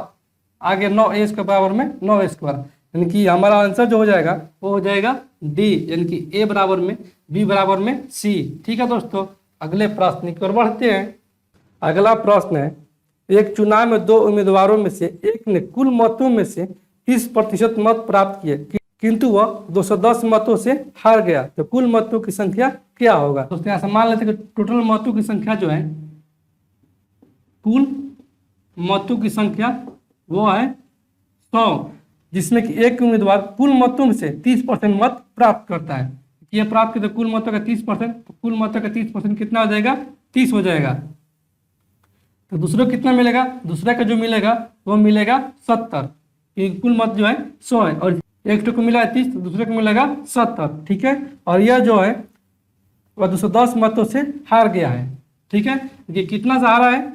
आगे 9a के बराबर में 9a², यानी कि हमारा आंसर जो हो जाएगा वो हो जाएगा डी, यानी कि a बराबर में b बराबर में c। ठीक है दोस्तों, अगले प्रश्न की ओर बढ़ते हैं। अगला प्रश्न है एक चुनाव में 2 उम्मीदवारों में से एक ने कुल मतों में से 30% मत प्राप्त किए किंतु वह 210 मतों से हार गया तो कुल मतों की संख्या क्या होगा। दोस्तों यहाँ से मान लेते हैं कि टोटल मतों की संख्या जो है कुल मतों की संख्या वो है 100, जिसमें कि एक उम्मीदवार कुल मतों में से 30% मत प्राप्त करता है। ये प्राप्त किया तो कुल मतों का 30%, तो कुल मतों का 30% कितना हो जाएगा 30 हो जाएगा। तो दूसरे को कितना मिलेगा, दूसरे का जो मिलेगा वो मिलेगा 70, कुल मत जो है 100 है और एक को मिला है 30 तो दूसरे को मिलेगा 70। ठीक है, और यह जो है वह 210 मतों से हार गया है। ठीक है, ये कितना से हारा है,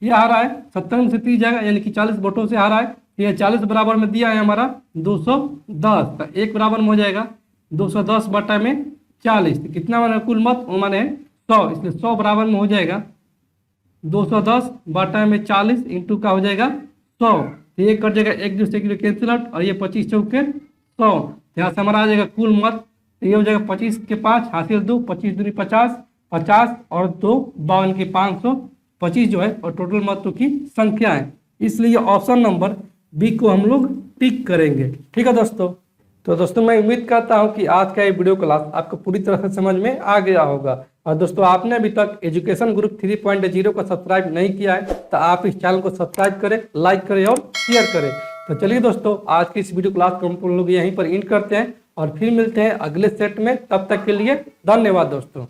ये हारा है 70 में से 30 जाएगा यानी कि 40 वोटों से हारा है। ये 40 बराबर में दिया है हमारा 210, तो एक बराबर में हो जाएगा 210 बटा में 40, तो कितना माने कुल मत वो माने 100, इसलिए 100 बराबर में हो जाएगा 210 बटा में 40 इंटू का हो जाएगा 100। ये कट जाएगा एक दूसरे के लिए कैंसिल आउट और ये 25 चौके 100, यहाँ से हमारा आ जाएगा कुल मत, ये हो जाएगा 25 के 5 हासिल 2, 25 दूनी 50, 50 और 2 52 की 525 जो है और टोटल मतों की संख्या है। इसलिए ऑप्शन नंबर बी को हम लोग टिक करेंगे। ठीक है दोस्तों, तो दोस्तों मैं उम्मीद करता हूं कि आज का ये वीडियो क्लास आपको पूरी तरह से समझ में आ गया होगा। और दोस्तों आपने अभी तक एजुकेशन ग्रुप 3.0 को सब्सक्राइब नहीं किया है तो आप इस चैनल को सब्सक्राइब करें, लाइक करें और शेयर करें। तो चलिए दोस्तों आज की इस वीडियो क्लास को हम लोग यहीं पर एंड करते हैं और फिर मिलते हैं अगले सेट में। तब तक के लिए धन्यवाद दोस्तों।